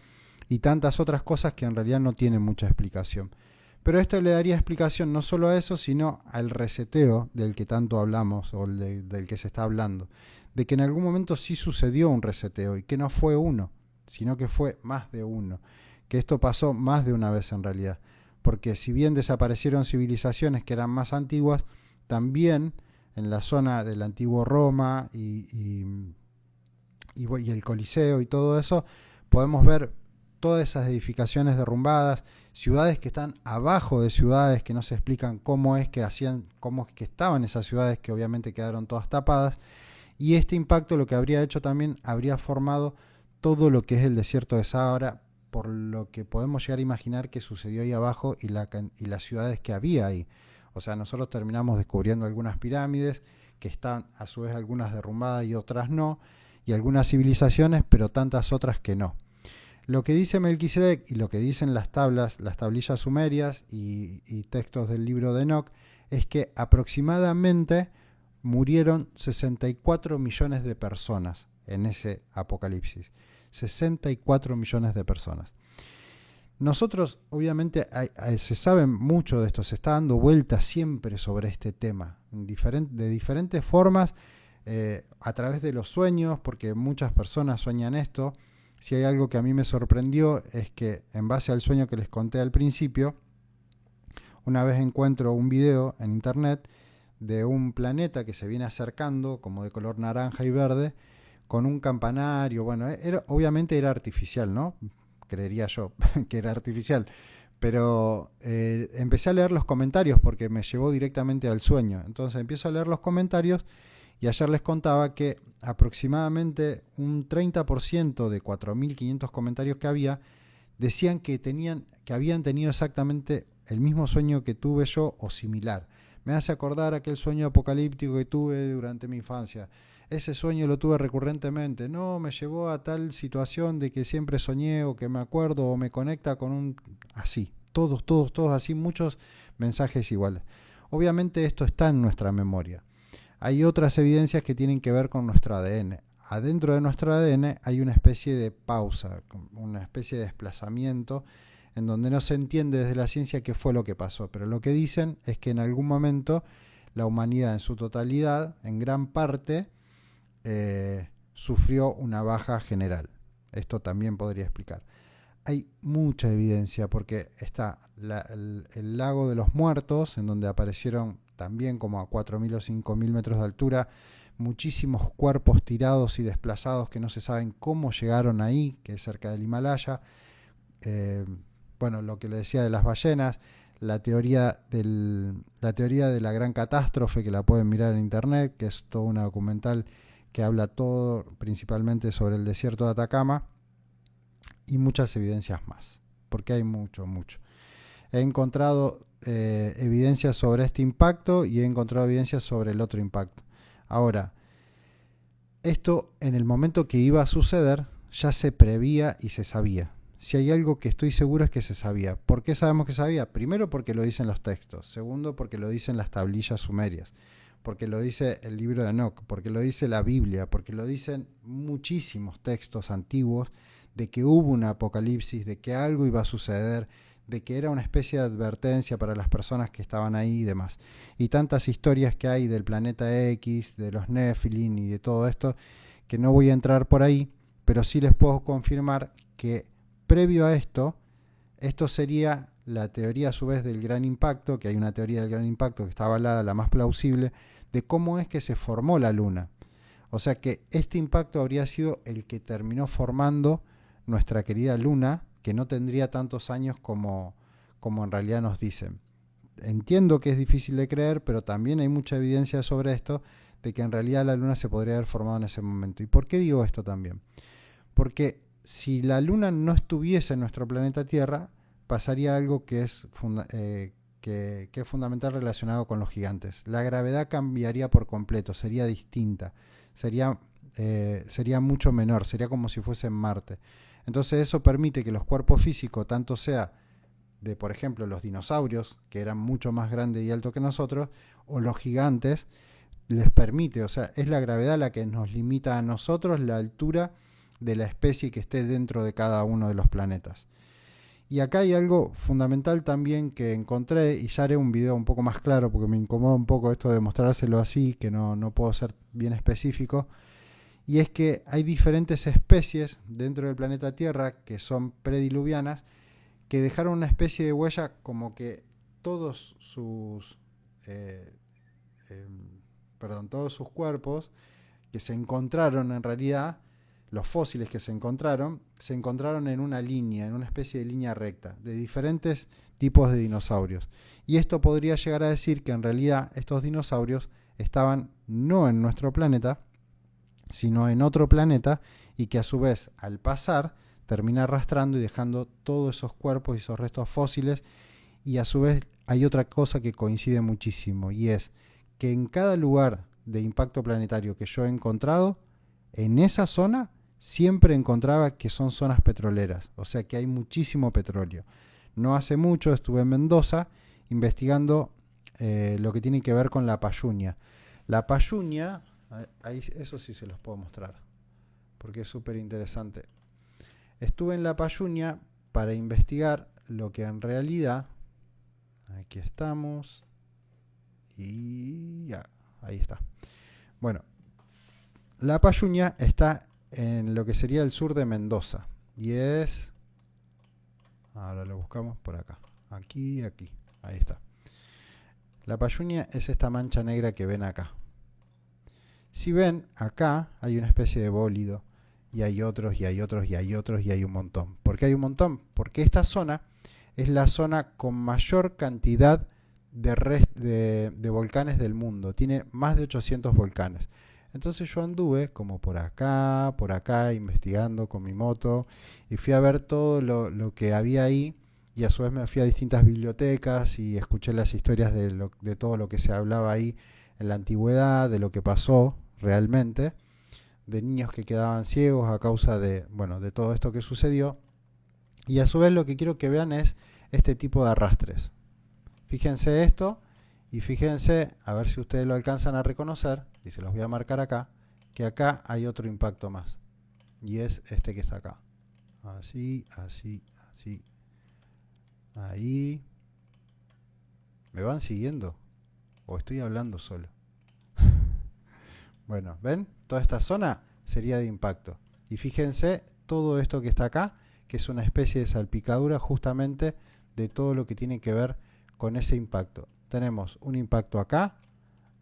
y tantas otras cosas que en realidad no tienen mucha explicación. Pero esto le daría explicación no solo a eso, sino al reseteo del que tanto hablamos o del que se está hablando. De que en algún momento sí sucedió un reseteo y que no fue uno, sino que fue más de uno. Que esto pasó más de una vez en realidad. Porque si bien desaparecieron civilizaciones que eran más antiguas, también en la zona del antiguo Roma y el Coliseo y todo eso, podemos ver todas esas edificaciones derrumbadas, ciudades que están abajo de ciudades que no se explican cómo es que hacían, cómo es que estaban esas ciudades que obviamente quedaron todas tapadas. Y este impacto lo que habría hecho también, habría formado todo lo que es el desierto de Sahara, por lo que podemos llegar a imaginar que sucedió ahí abajo y las ciudades que había ahí. O sea, nosotros terminamos descubriendo algunas pirámides, que están a su vez algunas derrumbadas y otras no, y algunas civilizaciones, pero tantas otras que no. Lo que dice Melquisedec y lo que dicen las tablas, las tablillas sumerias y textos del libro de Enoch, es que aproximadamente murieron 64 millones de personas en ese apocalipsis. 64 millones de personas. Nosotros, obviamente, se sabe mucho de esto, se está dando vuelta siempre sobre este tema, de diferentes formas, a través de los sueños, porque muchas personas sueñan esto. Si hay algo que a mí me sorprendió es que, en base al sueño que les conté al principio, una vez encuentro un video en internet de un planeta que se viene acercando, como de color naranja y verde, con un campanario. Bueno, obviamente era artificial, ¿no? Creería yo que era artificial. Pero empecé a leer los comentarios porque me llevó directamente al sueño. Entonces empiezo a leer los comentarios y ayer les contaba que aproximadamente un 30% de 4.500 comentarios que había decían que habían tenido exactamente el mismo sueño que tuve yo o similar. Me hace acordar aquel sueño apocalíptico que tuve durante mi infancia. Ese sueño lo tuve recurrentemente. No, me llevó a tal situación de que siempre soñé o que me acuerdo o me conecta con un... Así, todos así, muchos mensajes iguales. Obviamente esto está en nuestra memoria. Hay otras evidencias que tienen que ver con nuestro ADN. Adentro de nuestro ADN hay una especie de pausa, una especie de desplazamiento en donde no se entiende desde la ciencia qué fue lo que pasó. Pero lo que dicen es que en algún momento la humanidad en su totalidad, en gran parte, sufrió una baja general. Esto también podría explicar. Hay mucha evidencia porque está el lago de los muertos, en donde aparecieron también como a 4.000 o 5.000 metros de altura muchísimos cuerpos tirados y desplazados que no se saben cómo llegaron ahí, que es cerca del Himalaya. Bueno, lo que le decía de las ballenas, la teoría de la gran catástrofe, que la pueden mirar en internet, que es todo una documental que habla todo principalmente sobre el desierto de Atacama, y muchas evidencias más, porque hay mucho. He encontrado evidencias sobre este impacto y he encontrado evidencias sobre el otro impacto. Ahora, esto en el momento que iba a suceder ya se prevía y se sabía. Si hay algo que estoy seguro es que se sabía. ¿Por qué sabemos que sabía? Primero porque lo dicen los textos. Segundo porque lo dicen las tablillas sumerias. Porque lo dice el libro de Enoch. Porque lo dice la Biblia. Porque lo dicen muchísimos textos antiguos de que hubo un apocalipsis, de que algo iba a suceder, de que era una especie de advertencia para las personas que estaban ahí y demás. Y tantas historias que hay del planeta X, de los Nephilim y de todo esto, que no voy a entrar por ahí, pero sí les puedo confirmar que previo a esto sería la teoría a su vez del gran impacto, que hay una teoría del gran impacto que está avalada, la más plausible, de cómo es que se formó la Luna. O sea que este impacto habría sido el que terminó formando nuestra querida Luna, que no tendría tantos años como en realidad nos dicen. Entiendo que es difícil de creer, pero también hay mucha evidencia sobre esto, de que en realidad la Luna se podría haber formado en ese momento. ¿Y por qué digo esto también? Porque si la Luna no estuviese en nuestro planeta Tierra, pasaría algo que es fundamental relacionado con los gigantes. La gravedad cambiaría por completo, sería distinta, sería mucho menor, sería como si fuese en Marte. Entonces eso permite que los cuerpos físicos, tanto sea de, por ejemplo, los dinosaurios, que eran mucho más grandes y altos que nosotros, o los gigantes, les permite, o sea, es la gravedad la que nos limita a nosotros la altura de la especie que esté dentro de cada uno de los planetas. Y acá hay algo fundamental también que encontré, y ya haré un video un poco más claro porque me incomoda un poco esto de mostrárselo así, que no puedo ser bien específico, y es que hay diferentes especies dentro del planeta Tierra que son prediluvianas, que dejaron una especie de huella como que todos sus perdón, todos sus cuerpos que se encontraron en realidad, los fósiles que se encontraron en una línea, en una especie de línea recta, de diferentes tipos de dinosaurios. Y esto podría llegar a decir que en realidad estos dinosaurios estaban no en nuestro planeta, sino en otro planeta, y que a su vez al pasar termina arrastrando y dejando todos esos cuerpos y esos restos fósiles. Y a su vez hay otra cosa que coincide muchísimo, y es que en cada lugar de impacto planetario que yo he encontrado, en esa zona siempre encontraba que son zonas petroleras, o sea que hay muchísimo petróleo. No hace mucho estuve en Mendoza investigando lo que tiene que ver con la Payunia. La Payunia, ahí, eso sí se los puedo mostrar, porque es súper interesante. Estuve en la Payunia para investigar lo que en realidad, aquí estamos, y ya, ahí está. Bueno, la Payunia está en lo que sería el sur de Mendoza, y es, ahora lo buscamos por acá, aquí, ahí está. La Payunia es esta mancha negra que ven acá. Si ven, acá hay una especie de bólido, y hay otros, y hay otros, y hay otros, y hay un montón. ¿Por qué hay un montón? Porque esta zona es la zona con mayor cantidad de volcanes del mundo. Tiene más de 800 volcanes. Entonces yo anduve como por acá, investigando con mi moto, y fui a ver todo lo que había ahí, y a su vez me fui a distintas bibliotecas y escuché las historias de todo lo que se hablaba ahí en la antigüedad, de lo que pasó realmente, de niños que quedaban ciegos a causa de, bueno, de todo esto que sucedió. Y a su vez lo que quiero que vean es este tipo de arrastres. Fíjense esto y fíjense, a ver si ustedes lo alcanzan a reconocer, y se los voy a marcar acá, que acá hay otro impacto más. Y es este que está acá. Así, así, así. Ahí. ¿Me van siguiendo? ¿O estoy hablando solo? Bueno, ¿ven? Toda esta zona sería de impacto. Y fíjense todo esto que está acá, que es una especie de salpicadura justamente de todo lo que tiene que ver con ese impacto. Tenemos un impacto acá,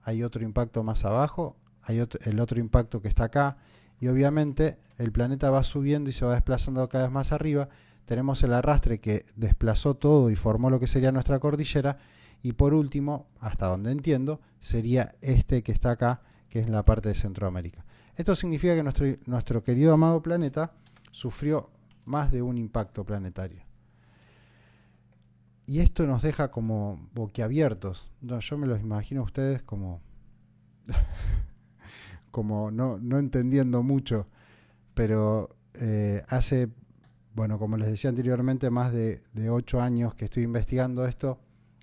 hay otro impacto más abajo, hay el otro impacto que está acá, y obviamente el planeta va subiendo y se va desplazando cada vez más arriba. Tenemos el arrastre que desplazó todo y formó lo que sería nuestra cordillera, y por último, hasta donde entiendo, sería este que está acá, que es la parte de Centroamérica. Esto significa que nuestro querido amado planeta sufrió más de un impacto planetario. Y esto nos deja como boquiabiertos. No, yo me los imagino a ustedes como como no entendiendo mucho, pero hace, bueno, como les decía anteriormente, más de 8 años que estoy investigando esto,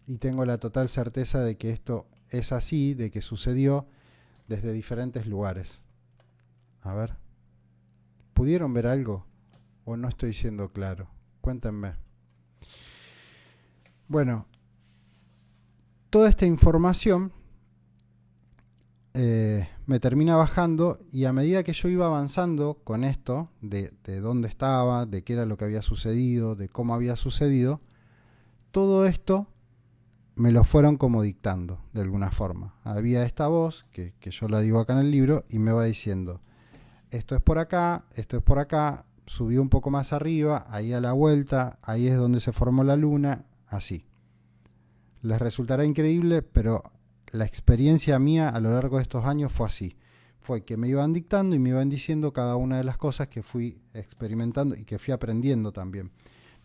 y tengo la total certeza de que esto es así, de que sucedió desde diferentes lugares. A ver, ¿pudieron ver algo? ¿O no estoy siendo claro? Cuéntenme. Bueno, toda esta información me termina bajando, y a medida que yo iba avanzando con esto, de dónde estaba, de qué era lo que había sucedido, de cómo había sucedido, todo esto me lo fueron como dictando, de alguna forma. Había esta voz, que yo la digo acá en el libro, y me va diciendo, esto es por acá, subí un poco más arriba, ahí a la vuelta, ahí es donde se formó la luna, así. Les resultará increíble, pero la experiencia mía a lo largo de estos años fue así. Fue que me iban dictando y me iban diciendo cada una de las cosas que fui experimentando y que fui aprendiendo también.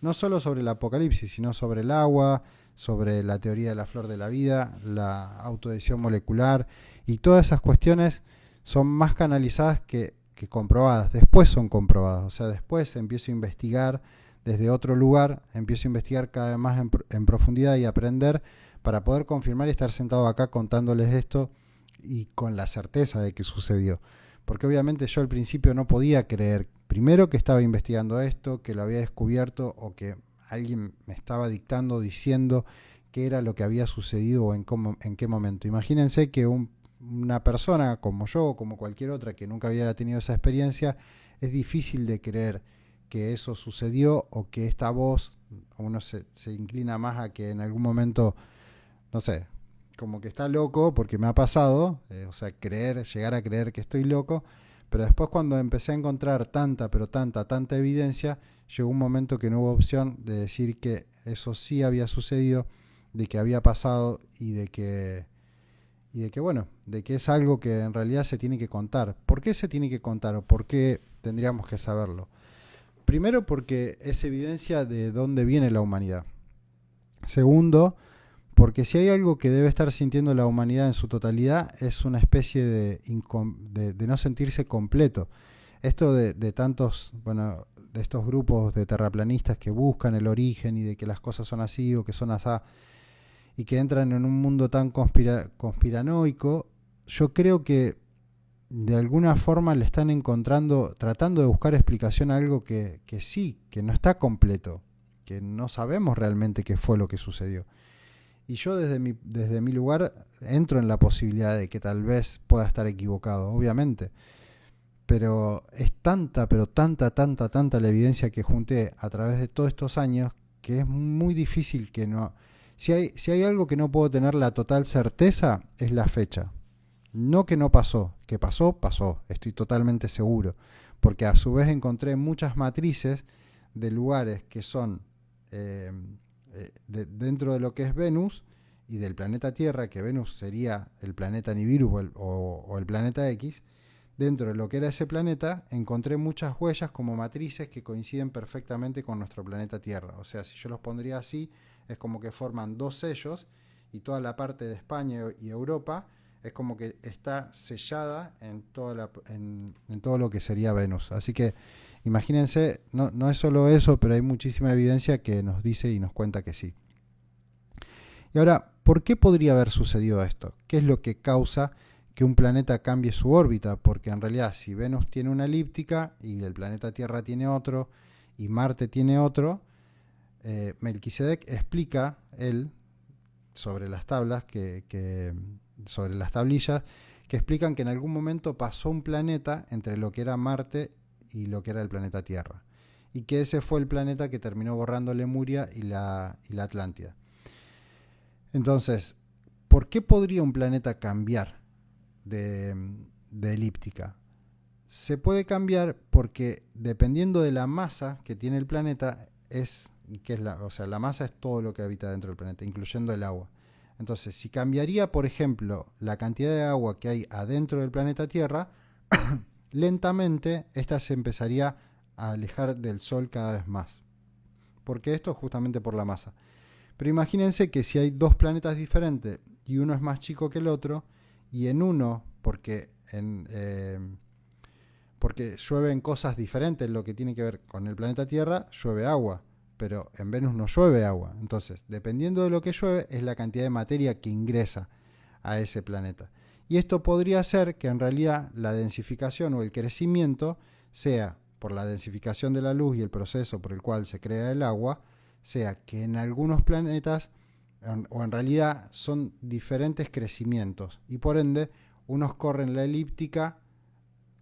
No solo sobre el apocalipsis, sino sobre el agua, sobre la teoría de la flor de la vida, la autoadhesión molecular, y todas esas cuestiones son más canalizadas que comprobadas. Después son comprobadas, o sea, después empiezo a investigar desde otro lugar, empiezo a investigar cada vez más en profundidad y aprender para poder confirmar y estar sentado acá contándoles esto y con la certeza de que sucedió. Porque obviamente yo al principio no podía creer, primero, que estaba investigando esto, que lo había descubierto, o que alguien me estaba dictando, diciendo qué era lo que había sucedido o en qué momento. Imagínense que una persona como yo o como cualquier otra que nunca había tenido esa experiencia, es difícil de creer que eso sucedió, o que esta voz, uno se inclina más a que en algún momento, no sé, como que está loco porque me ha pasado, o sea, llegar a creer que estoy loco, pero después cuando empecé a encontrar tanta, pero tanta evidencia, llegó un momento que no hubo opción de decir que eso sí había sucedido, de que había pasado bueno, de que es algo que en realidad se tiene que contar. ¿Por qué se tiene que contar o por qué tendríamos que saberlo? Primero porque es evidencia de dónde viene la humanidad. Segundo, porque si hay algo que debe estar sintiendo la humanidad en su totalidad es una especie de no sentirse completo. Esto de tantos, bueno, de estos grupos de terraplanistas que buscan el origen y de que las cosas son así o que son asá y que entran en un mundo tan conspiranoico, yo creo que de alguna forma le están encontrando, tratando de buscar explicación a algo que sí, que no está completo, que no sabemos realmente qué fue lo que sucedió. Y yo desde mi lugar entro en la posibilidad de que tal vez pueda estar equivocado, obviamente. Pero es tanta, pero tanta la evidencia que junté a través de todos estos años que es muy difícil que no... Si hay algo que no puedo tener la total certeza, es la fecha. No que no pasó, que pasó, pasó, estoy totalmente seguro. Porque a su vez encontré muchas matrices de lugares que son dentro de lo que es Venus y del planeta Tierra, que Venus sería el planeta Nibiru o el planeta X. Dentro de lo que era ese planeta, encontré muchas huellas como matrices que coinciden perfectamente con nuestro planeta Tierra. O sea, si yo los pondría así, es como que forman dos sellos y toda la parte de España y Europa es como que está sellada en todo lo que sería Venus. Así que imagínense, no es solo eso, pero hay muchísima evidencia que nos dice y nos cuenta que sí. Y ahora, ¿por qué podría haber sucedido esto? ¿Qué es lo que causa que un planeta cambie su órbita? Porque en realidad si Venus tiene una elíptica y el planeta Tierra tiene otro y Marte tiene otro, Melquisedec explica él sobre las tablas sobre las tablillas que explican que en algún momento pasó un planeta entre lo que era Marte y lo que era el planeta Tierra, y que ese fue el planeta que terminó borrando Lemuria y la Atlántida. Entonces, ¿por qué podría un planeta cambiar de elíptica? Se puede cambiar porque dependiendo de la masa que tiene el planeta, o sea, la masa es todo lo que habita dentro del planeta, incluyendo el agua. Entonces, si cambiaría, por ejemplo, la cantidad de agua que hay adentro del planeta Tierra, lentamente esta se empezaría a alejar del Sol cada vez más. Porque esto es justamente por la masa. Pero imagínense que si hay dos planetas diferentes y uno es más chico que el otro, y en uno, porque llueven cosas diferentes en lo que tiene que ver con el planeta Tierra, llueve agua, pero en Venus no llueve agua. Entonces, dependiendo de lo que llueve, es la cantidad de materia que ingresa a ese planeta. Y esto podría ser que en realidad la densificación o el crecimiento sea por la densificación de la luz y el proceso por el cual se crea el agua, sea que en algunos planetas, o en realidad son diferentes crecimientos, y por ende, unos corren la elíptica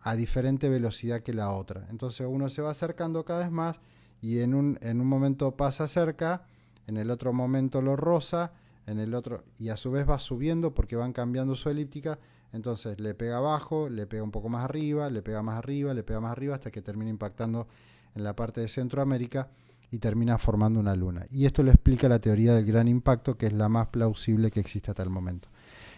a diferente velocidad que la otra. Entonces uno se va acercando cada vez más y en un momento pasa cerca, en el otro momento lo roza, en el otro, y a su vez va subiendo porque van cambiando su elíptica. Entonces le pega abajo, le pega un poco más arriba, le pega más arriba, le pega más arriba, hasta que termina impactando en la parte de Centroamérica y termina formando una luna. Y esto lo explica la teoría del gran impacto, que es la más plausible que existe hasta el momento.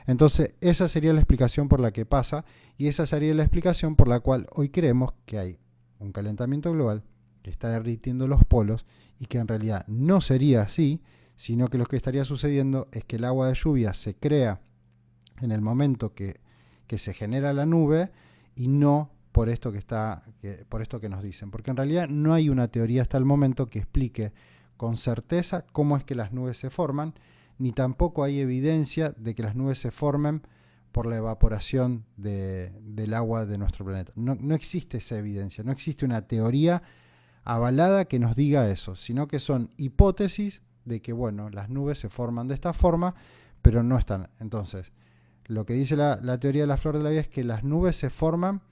Entonces, esa sería la explicación por la que pasa, y esa sería la explicación por la cual hoy creemos que hay un calentamiento global que está derritiendo los polos y que en realidad no sería así, sino que lo que estaría sucediendo es que el agua de lluvia se crea en el momento que se genera la nube y no por esto por esto que nos dicen. Porque en realidad no hay una teoría hasta el momento que explique con certeza cómo es que las nubes se forman, ni tampoco hay evidencia de que las nubes se formen por la evaporación del agua de nuestro planeta. No existe esa evidencia, no existe una teoría avalada que nos diga eso, sino que son hipótesis de que, bueno, las nubes se forman de esta forma, pero no están. Entonces, lo que dice la teoría de la flor de la vida es que las nubes se forman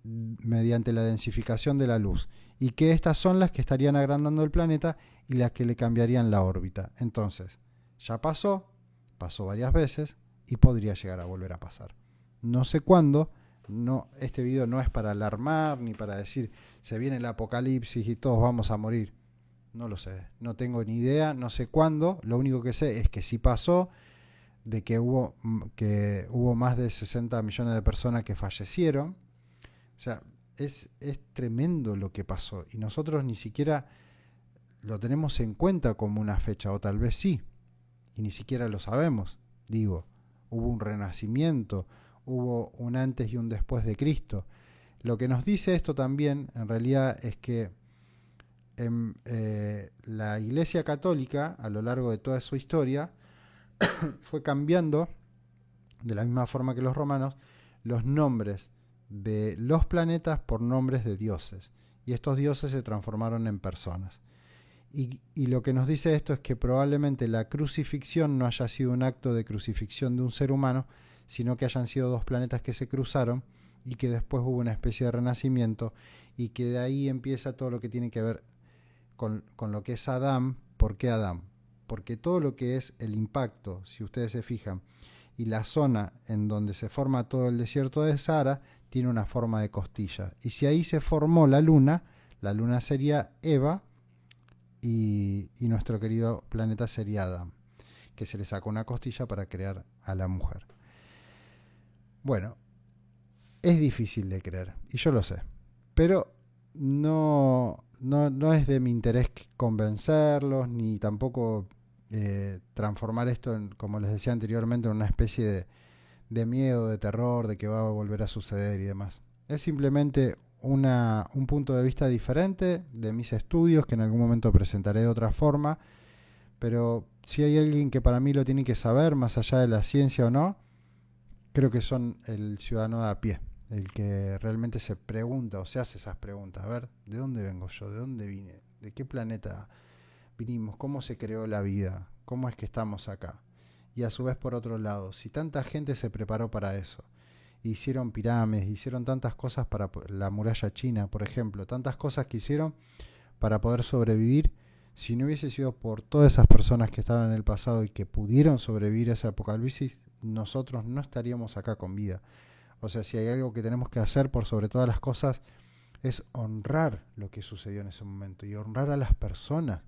mediante la densificación de la luz y que estas son las que estarían agrandando el planeta y las que le cambiarían la órbita. Entonces, ya pasó, pasó varias veces y podría llegar a volver a pasar. No sé cuándo, no, este video no es para alarmar ni para decir se viene el apocalipsis y todos vamos a morir. No lo sé, no tengo ni idea, no sé cuándo, lo único que sé es que sí pasó, de que hubo más de 60 millones de personas que fallecieron. O sea, es tremendo lo que pasó y nosotros ni siquiera lo tenemos en cuenta como una fecha, o tal vez sí, y ni siquiera lo sabemos. Digo, hubo un renacimiento, hubo un antes y un después de Cristo. Lo que nos dice esto también, en realidad, es que la Iglesia Católica, a lo largo de toda su historia, fue cambiando, de la misma forma que los romanos, los nombres de los planetas por nombres de dioses. Y estos dioses se transformaron en personas. Y lo que nos dice esto es que probablemente la crucifixión no haya sido un acto de crucifixión de un ser humano, sino que hayan sido dos planetas que se cruzaron y que después hubo una especie de renacimiento y que de ahí empieza todo lo que tiene que ver con lo que es Adán. ¿Por qué Adán? Porque todo lo que es el impacto, si ustedes se fijan, y la zona en donde se forma todo el desierto de Sahara tiene una forma de costilla. Y si ahí se formó la luna sería Eva y nuestro querido planeta sería Adán, que se le sacó una costilla para crear a la mujer. Bueno, es difícil de creer, y yo lo sé, pero no es de mi interés convencerlos, ni tampoco transformar esto, como les decía anteriormente, en una especie de miedo, de terror, de que va a volver a suceder y demás. Es simplemente un punto de vista diferente de mis estudios, que en algún momento presentaré de otra forma, pero si hay alguien que para mí lo tiene que saber, más allá de la ciencia o no, creo que son el ciudadano de a pie, el que realmente se pregunta o se hace esas preguntas. A ver, ¿de dónde vengo yo? ¿De dónde vine? ¿De qué planeta vinimos? ¿Cómo se creó la vida? ¿Cómo es que estamos acá? Y a su vez, por otro lado, si tanta gente se preparó para eso, hicieron pirámides, hicieron tantas cosas para la muralla china, por ejemplo, tantas cosas que hicieron para poder sobrevivir, si no hubiese sido por todas esas personas que estaban en el pasado y que pudieron sobrevivir a ese apocalipsis, nosotros no estaríamos acá con vida. O sea, si hay algo que tenemos que hacer por sobre todas las cosas, es honrar lo que sucedió en ese momento y honrar a las personas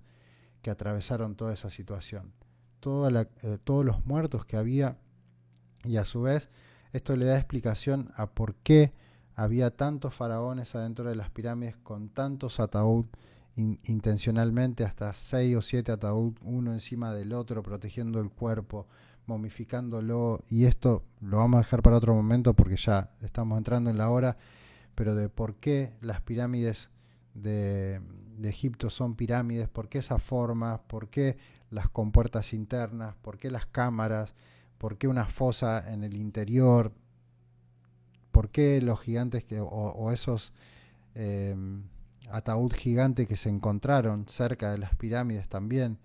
que atravesaron toda esa situación, todos los muertos que había, y a su vez esto le da explicación a por qué había tantos faraones adentro de las pirámides con tantos ataúd, intencionalmente hasta 6 o 7 ataúd uno encima del otro, protegiendo el cuerpo, momificándolo. Y esto lo vamos a dejar para otro momento porque ya estamos entrando en la hora, pero de por qué las pirámides de Egipto son pirámides, por qué esas formas, por qué las compuertas internas, por qué las cámaras, por qué una fosa en el interior, por qué los gigantes o esos ataúd gigante que se encontraron cerca de las pirámides también,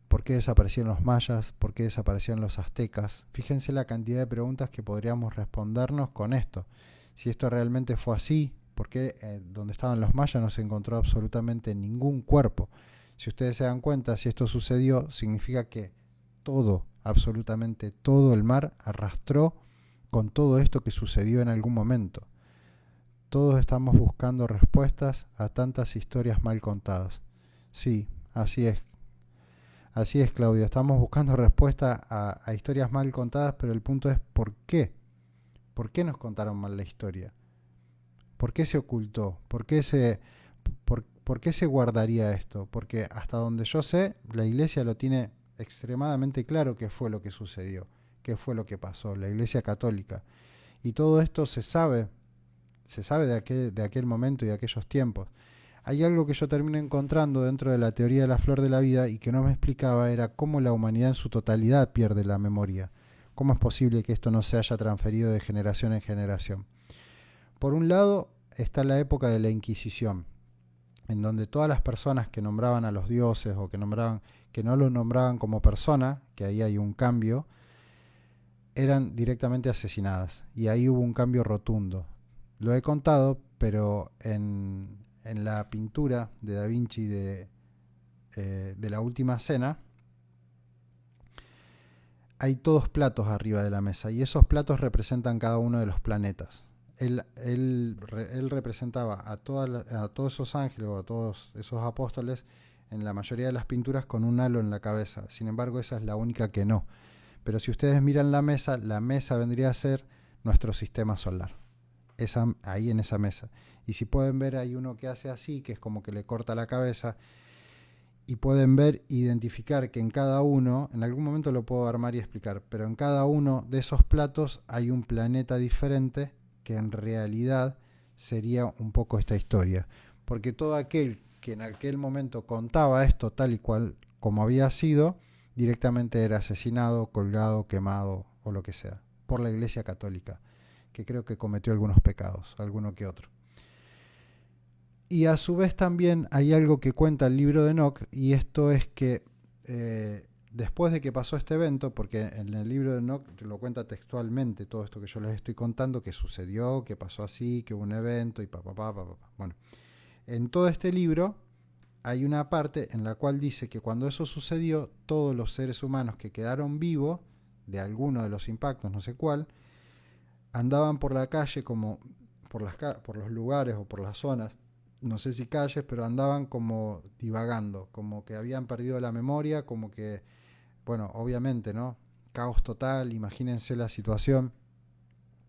por qué desaparecieron los mayas, por qué desaparecieron los aztecas. Fíjense la cantidad de preguntas que podríamos respondernos con esto. Si esto realmente fue así, ¿por qué donde estaban los mayas no se encontró absolutamente ningún cuerpo? Si ustedes se dan cuenta, si esto sucedió, significa que todo, absolutamente todo el mar arrastró con todo esto que sucedió en algún momento. Todos estamos buscando respuestas a tantas historias mal contadas. Sí, así es. Así es, Claudia. Estamos buscando respuestas a historias mal contadas, pero el punto es ¿por qué? ¿Por qué nos contaron mal la historia? ¿Por qué se ocultó? ¿Por qué se guardaría esto? Porque hasta donde yo sé, la Iglesia lo tiene extremadamente claro qué fue lo que sucedió, qué fue lo que pasó, la Iglesia Católica. Y todo esto se sabe de aquel momento y de aquellos tiempos. Hay algo que yo termino encontrando dentro de la teoría de la flor de la vida y que no me explicaba, era cómo la humanidad en su totalidad pierde la memoria. ¿Cómo es posible que esto no se haya transferido de generación en generación? Por un lado está la época de la Inquisición, en donde todas las personas que nombraban a los dioses o que no lo nombraban como persona, que ahí hay un cambio, eran directamente asesinadas. Y ahí hubo un cambio rotundo. Lo he contado, pero en la pintura de Da Vinci de la Última Cena, hay todos platos arriba de la mesa y esos platos representan cada uno de los planetas. Él representaba a todos esos ángeles o a todos esos apóstoles en la mayoría de las pinturas con un halo en la cabeza. Sin embargo, esa es la única que no. Pero si ustedes miran la mesa vendría a ser nuestro sistema solar. Ahí en esa mesa. Y si pueden ver, hay uno que hace así, que es como que le corta la cabeza. Y pueden ver, identificar que en cada uno, en algún momento lo puedo armar y explicar, pero en cada uno de esos platos hay un planeta diferente que en realidad sería un poco esta historia. Porque todo aquel que en aquel momento contaba esto tal y cual como había sido, directamente era asesinado, colgado, quemado o lo que sea, por la Iglesia Católica, que creo que cometió algunos pecados, alguno que otro. Y a su vez también hay algo que cuenta el libro de Enoch, y esto es que después de que pasó este evento, porque en el libro de Enoch lo cuenta textualmente todo esto que yo les estoy contando, que sucedió, que pasó así, que hubo un evento y Bueno, en todo este libro hay una parte en la cual dice que cuando eso sucedió, todos los seres humanos que quedaron vivos de alguno de los impactos, no sé cuál, andaban por la calle como por los lugares o por las zonas, no sé si calles, pero andaban como divagando, como que habían perdido la memoria, como que, bueno, obviamente, ¿no? Caos total, imagínense la situación.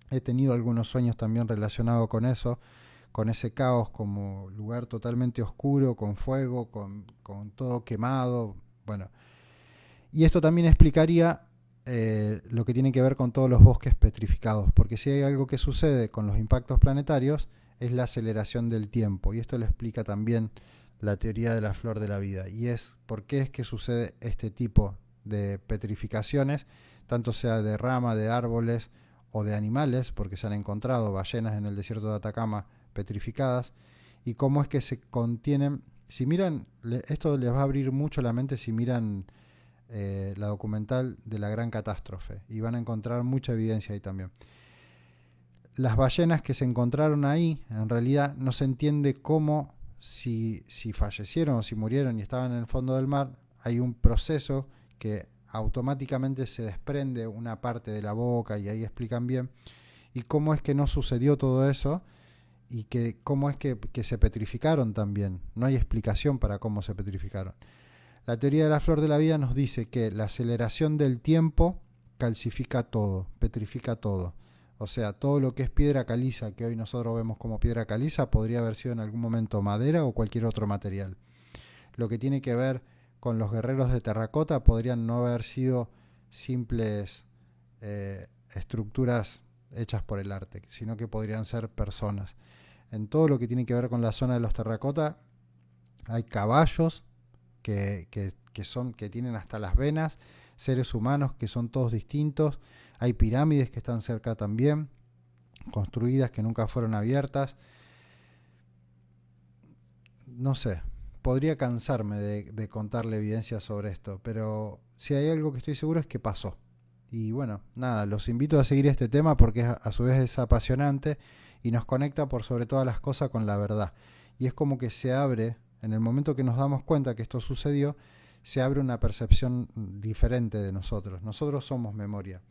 He tenido algunos sueños también relacionados con eso, con ese caos, como lugar totalmente oscuro, con fuego, con todo quemado, bueno. Y esto también explicaría lo que tiene que ver con todos los bosques petrificados, porque si hay algo que sucede con los impactos planetarios, es la aceleración del tiempo, y esto lo explica también la teoría de la flor de la vida, y es por qué es que sucede este tipo de petrificaciones, tanto sea de rama, de árboles o de animales, porque se han encontrado ballenas en el desierto de Atacama petrificadas, y cómo es que se contienen. Si miran, esto les va a abrir mucho la mente si miran la documental de la Gran Catástrofe, y van a encontrar mucha evidencia ahí también. Las ballenas que se encontraron ahí, en realidad no se entiende cómo, si fallecieron o si murieron y estaban en el fondo del mar, hay un proceso que automáticamente se desprende una parte de la boca, y ahí explican bien, y cómo es que no sucedió todo eso, y que cómo es que se petrificaron también. No hay explicación para cómo se petrificaron. La teoría de la flor de la vida nos dice que la aceleración del tiempo calcifica todo, petrifica todo. O sea, todo lo que es piedra caliza, que hoy nosotros vemos como piedra caliza, podría haber sido en algún momento madera o cualquier otro material. Lo que tiene que ver con los guerreros de terracota podrían no haber sido simples estructuras hechas por el arte, sino que podrían ser personas. En todo lo que tiene que ver con la zona de los terracota, hay caballos que tienen hasta las venas, seres humanos que son todos distintos, hay pirámides que están cerca también, construidas que nunca fueron abiertas. No sé, podría cansarme de contarle evidencias sobre esto, pero si hay algo que estoy seguro es que pasó. Y bueno, nada, los invito a seguir este tema porque a su vez es apasionante y nos conecta por sobre todas las cosas con la verdad. Y es como que se abre, en el momento que nos damos cuenta que esto sucedió, se abre una percepción diferente de nosotros. Nosotros somos memoria.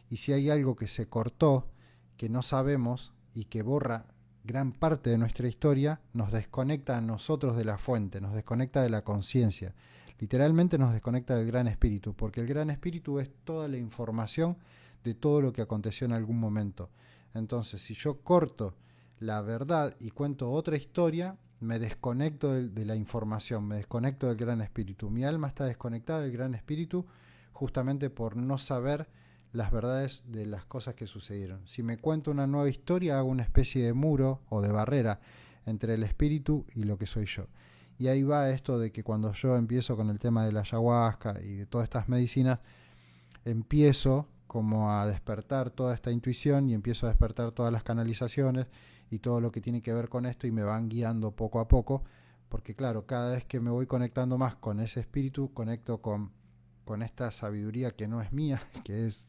Y si hay algo que se cortó, que no sabemos y que borra gran parte de nuestra historia, nos desconecta a nosotros de la fuente, nos desconecta de la conciencia. Literalmente nos desconecta del gran espíritu, porque el gran espíritu es toda la información de todo lo que aconteció en algún momento. Entonces, si yo corto la verdad y cuento otra historia, me desconecto de la información, me desconecto del gran espíritu. Mi alma está desconectada del gran espíritu justamente por no saber las verdades de las cosas que sucedieron. Si me cuento una nueva historia, hago una especie de muro o de barrera entre el espíritu y lo que soy yo. Y ahí va esto de que cuando yo empiezo con el tema de la ayahuasca y de todas estas medicinas, empiezo como a despertar toda esta intuición y empiezo a despertar todas las canalizaciones y todo lo que tiene que ver con esto, y me van guiando poco a poco, porque claro, cada vez que me voy conectando más con ese espíritu, conecto con esta sabiduría que no es mía, que es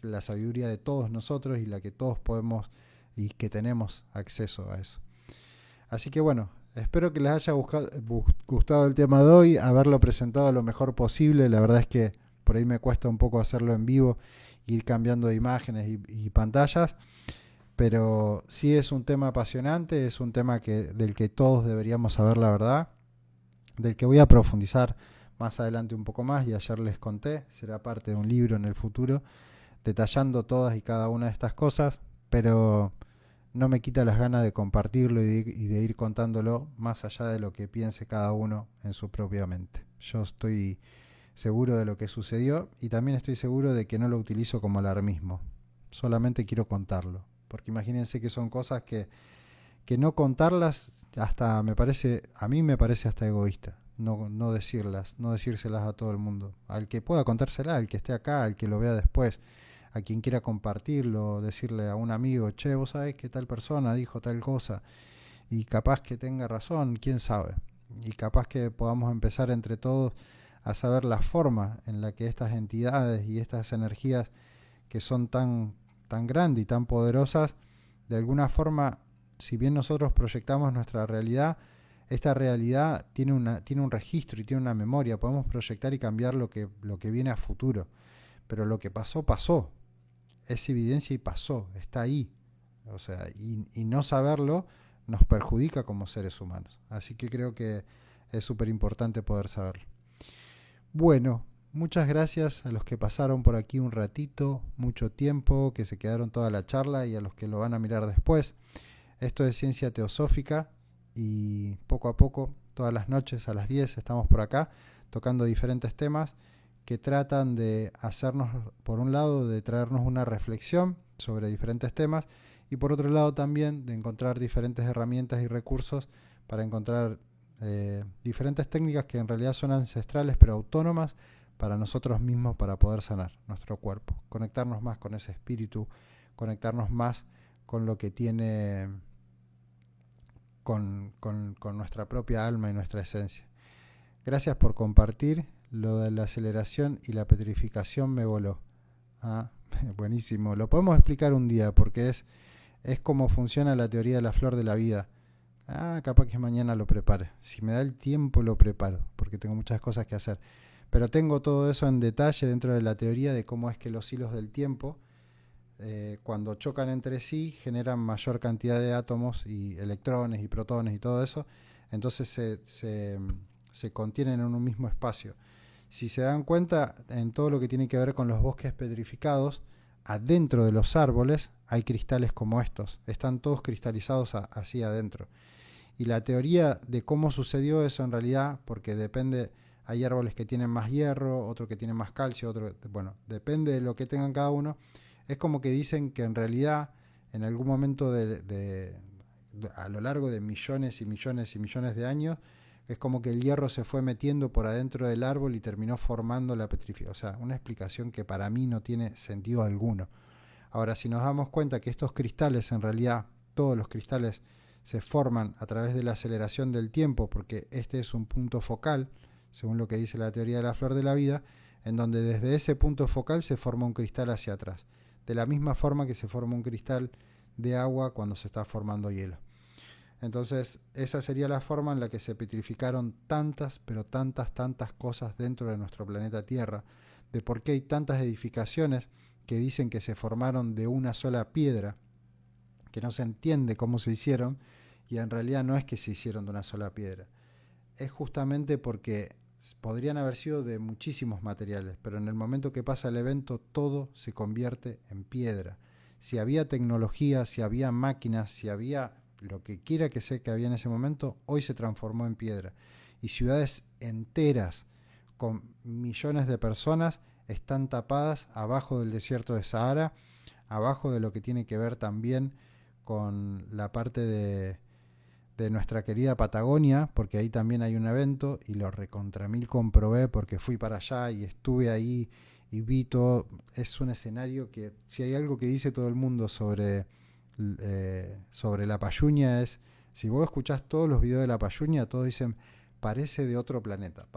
la sabiduría de todos nosotros y la que todos podemos y que tenemos acceso a eso. Así que bueno, espero que les haya gustado el tema de hoy, haberlo presentado lo mejor posible. La verdad es que por ahí me cuesta un poco hacerlo en vivo, ir cambiando de imágenes y pantallas, pero sí es un tema apasionante, es un tema del que todos deberíamos saber la verdad, del que voy a profundizar más adelante un poco más, y ayer les conté, será parte de un libro en el futuro, detallando todas y cada una de estas cosas, pero no me quita las ganas de compartirlo y de ir contándolo más allá de lo que piense cada uno en su propia mente. Yo estoy seguro de lo que sucedió y también estoy seguro de que no lo utilizo como alarmismo. Solamente quiero contarlo. Porque imagínense que son cosas que no contarlas hasta me parece, a mí me parece hasta egoísta. No decirlas, no decírselas a todo el mundo. Al que pueda contársela, al que esté acá, al que lo vea después, a quien quiera compartirlo, decirle a un amigo, che, vos sabés que tal persona dijo tal cosa, y capaz que tenga razón, quién sabe. Y capaz que podamos empezar entre todos a saber la forma en la que estas entidades y estas energías que son tan grandes y tan poderosas, de alguna forma, si bien nosotros proyectamos nuestra realidad, esta realidad tiene un registro y tiene una memoria. Podemos proyectar y cambiar lo que viene a futuro. Pero lo que pasó, pasó. Es evidencia y pasó. Está ahí. O sea, y no saberlo nos perjudica como seres humanos. Así que creo que es súper importante poder saberlo. Bueno, muchas gracias a los que pasaron por aquí un ratito, mucho tiempo, que se quedaron toda la charla, y a los que lo van a mirar después. Esto es Ciencia Teosófica, y poco a poco, todas las noches a las 10 estamos por acá tocando diferentes temas que tratan de hacernos, por un lado, de traernos una reflexión sobre diferentes temas, y por otro lado también de encontrar diferentes herramientas y recursos para encontrar diferentes técnicas que en realidad son ancestrales pero autónomas para nosotros mismos, para poder sanar nuestro cuerpo, conectarnos más con ese espíritu, conectarnos más con lo que tiene, con nuestra propia alma y nuestra esencia. Gracias por compartir. Lo de la aceleración y la petrificación me voló. Buenísimo. Lo podemos explicar un día, porque es como funciona la teoría de la flor de la vida. Capaz que mañana lo prepare. Si me da el tiempo lo preparo, porque tengo muchas cosas que hacer. Pero tengo todo eso en detalle dentro de la teoría de cómo es que los hilos del tiempo, cuando chocan entre sí, generan mayor cantidad de átomos y electrones y protones y todo eso. Entonces se contienen en un mismo espacio. Si se dan cuenta, en todo lo que tiene que ver con los bosques petrificados, adentro de los árboles hay cristales como estos. Están todos cristalizados así adentro. Y la teoría de cómo sucedió eso en realidad, porque depende, hay árboles que tienen más hierro, otros que tienen más calcio, bueno, depende de lo que tengan cada uno. Es como que dicen que en realidad, en algún momento a lo largo de millones y millones y millones de años, es como que el hierro se fue metiendo por adentro del árbol y terminó formando la petrificación. O sea, una explicación que para mí no tiene sentido alguno. Ahora, si nos damos cuenta que estos cristales, en realidad, todos los cristales se forman a través de la aceleración del tiempo, porque este es un punto focal, según lo que dice la teoría de la flor de la vida, en donde desde ese punto focal se forma un cristal hacia atrás, de la misma forma que se forma un cristal de agua cuando se está formando hielo. Entonces, esa sería la forma en la que se petrificaron tantas, pero tantas cosas dentro de nuestro planeta Tierra, de por qué hay tantas edificaciones que dicen que se formaron de una sola piedra, que no se entiende cómo se hicieron, y en realidad no es que se hicieron de una sola piedra. Es justamente porque podrían haber sido de muchísimos materiales, pero en el momento que pasa el evento todo se convierte en piedra. Si había tecnología, si había máquinas, si había lo que quiera que sea que había en ese momento, hoy se transformó en piedra. Y ciudades enteras con millones de personas están tapadas abajo del desierto de Sahara, abajo de lo que tiene que ver también con la parte de nuestra querida Patagonia, porque ahí también hay un evento, y lo recontramil comprobé porque fui para allá y estuve ahí y vi todo. Es un escenario que, si hay algo que dice todo el mundo sobre la Payuña, si vos escuchás todos los videos de la Payuña, todos dicen, parece de otro planeta,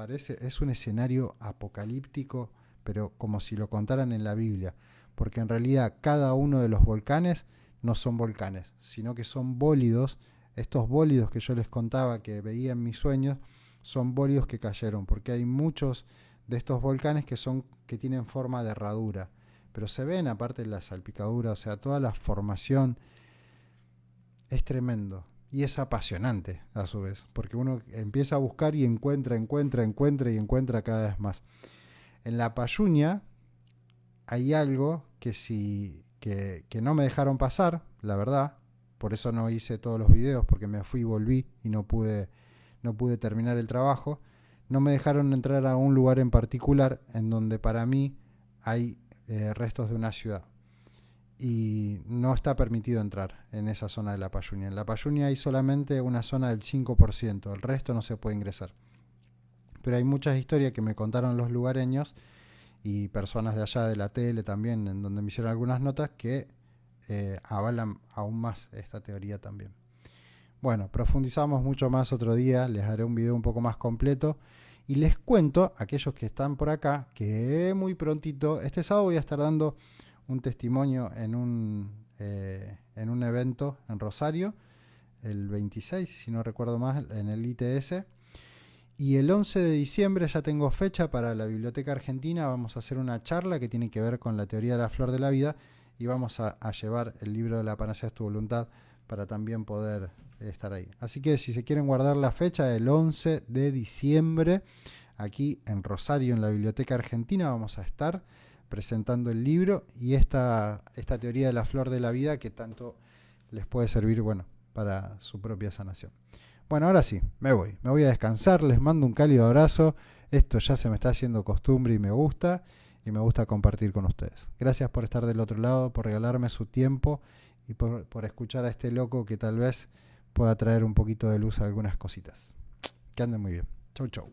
es un escenario apocalíptico, pero como si lo contaran en la Biblia, porque en realidad cada uno de los volcanes no son volcanes, sino que son bólidos. Estos bólidos que yo les contaba que veía en mis sueños son bólidos que cayeron, porque hay muchos de estos volcanes que tienen forma de herradura. Pero se ven aparte de la salpicadura, o sea, toda la formación es tremendo. Y es apasionante a su vez, porque uno empieza a buscar y encuentra y encuentra cada vez más. En la Payuña hay algo que no me dejaron pasar, la verdad. Por eso no hice todos los videos, porque me fui y volví y no pude terminar el trabajo. No me dejaron entrar a un lugar en particular en donde para mí hay restos de una ciudad. Y no está permitido entrar en esa zona de la Payuña. En la Payuña hay solamente una zona del 5%, el resto no se puede ingresar. Pero hay muchas historias que me contaron los lugareños y personas de allá de la tele también, en donde me hicieron algunas notas que avalan aún más esta teoría también. Bueno, profundizamos mucho más otro día, les haré un video un poco más completo y les cuento a aquellos que están por acá que muy prontito, este sábado voy a estar dando un testimonio en un evento en Rosario, el 26, si no recuerdo más, en el ITS. Y el 11 de diciembre ya tengo fecha para la Biblioteca Argentina. Vamos a hacer una charla que tiene que ver con la teoría de la flor de la vida y vamos a llevar el libro de La panacea es tu voluntad para también poder estar ahí. Así que si se quieren guardar la fecha, el 11 de diciembre, aquí en Rosario, en la Biblioteca Argentina, vamos a estar presentando el libro y esta teoría de la flor de la vida que tanto les puede servir, bueno, para su propia sanación. Bueno, ahora sí, me voy a descansar, les mando un cálido abrazo, esto ya se me está haciendo costumbre y me gusta compartir con ustedes. Gracias por estar del otro lado, por regalarme su tiempo y por escuchar a este loco que tal vez pueda traer un poquito de luz a algunas cositas. Que anden muy bien. Chau, chau.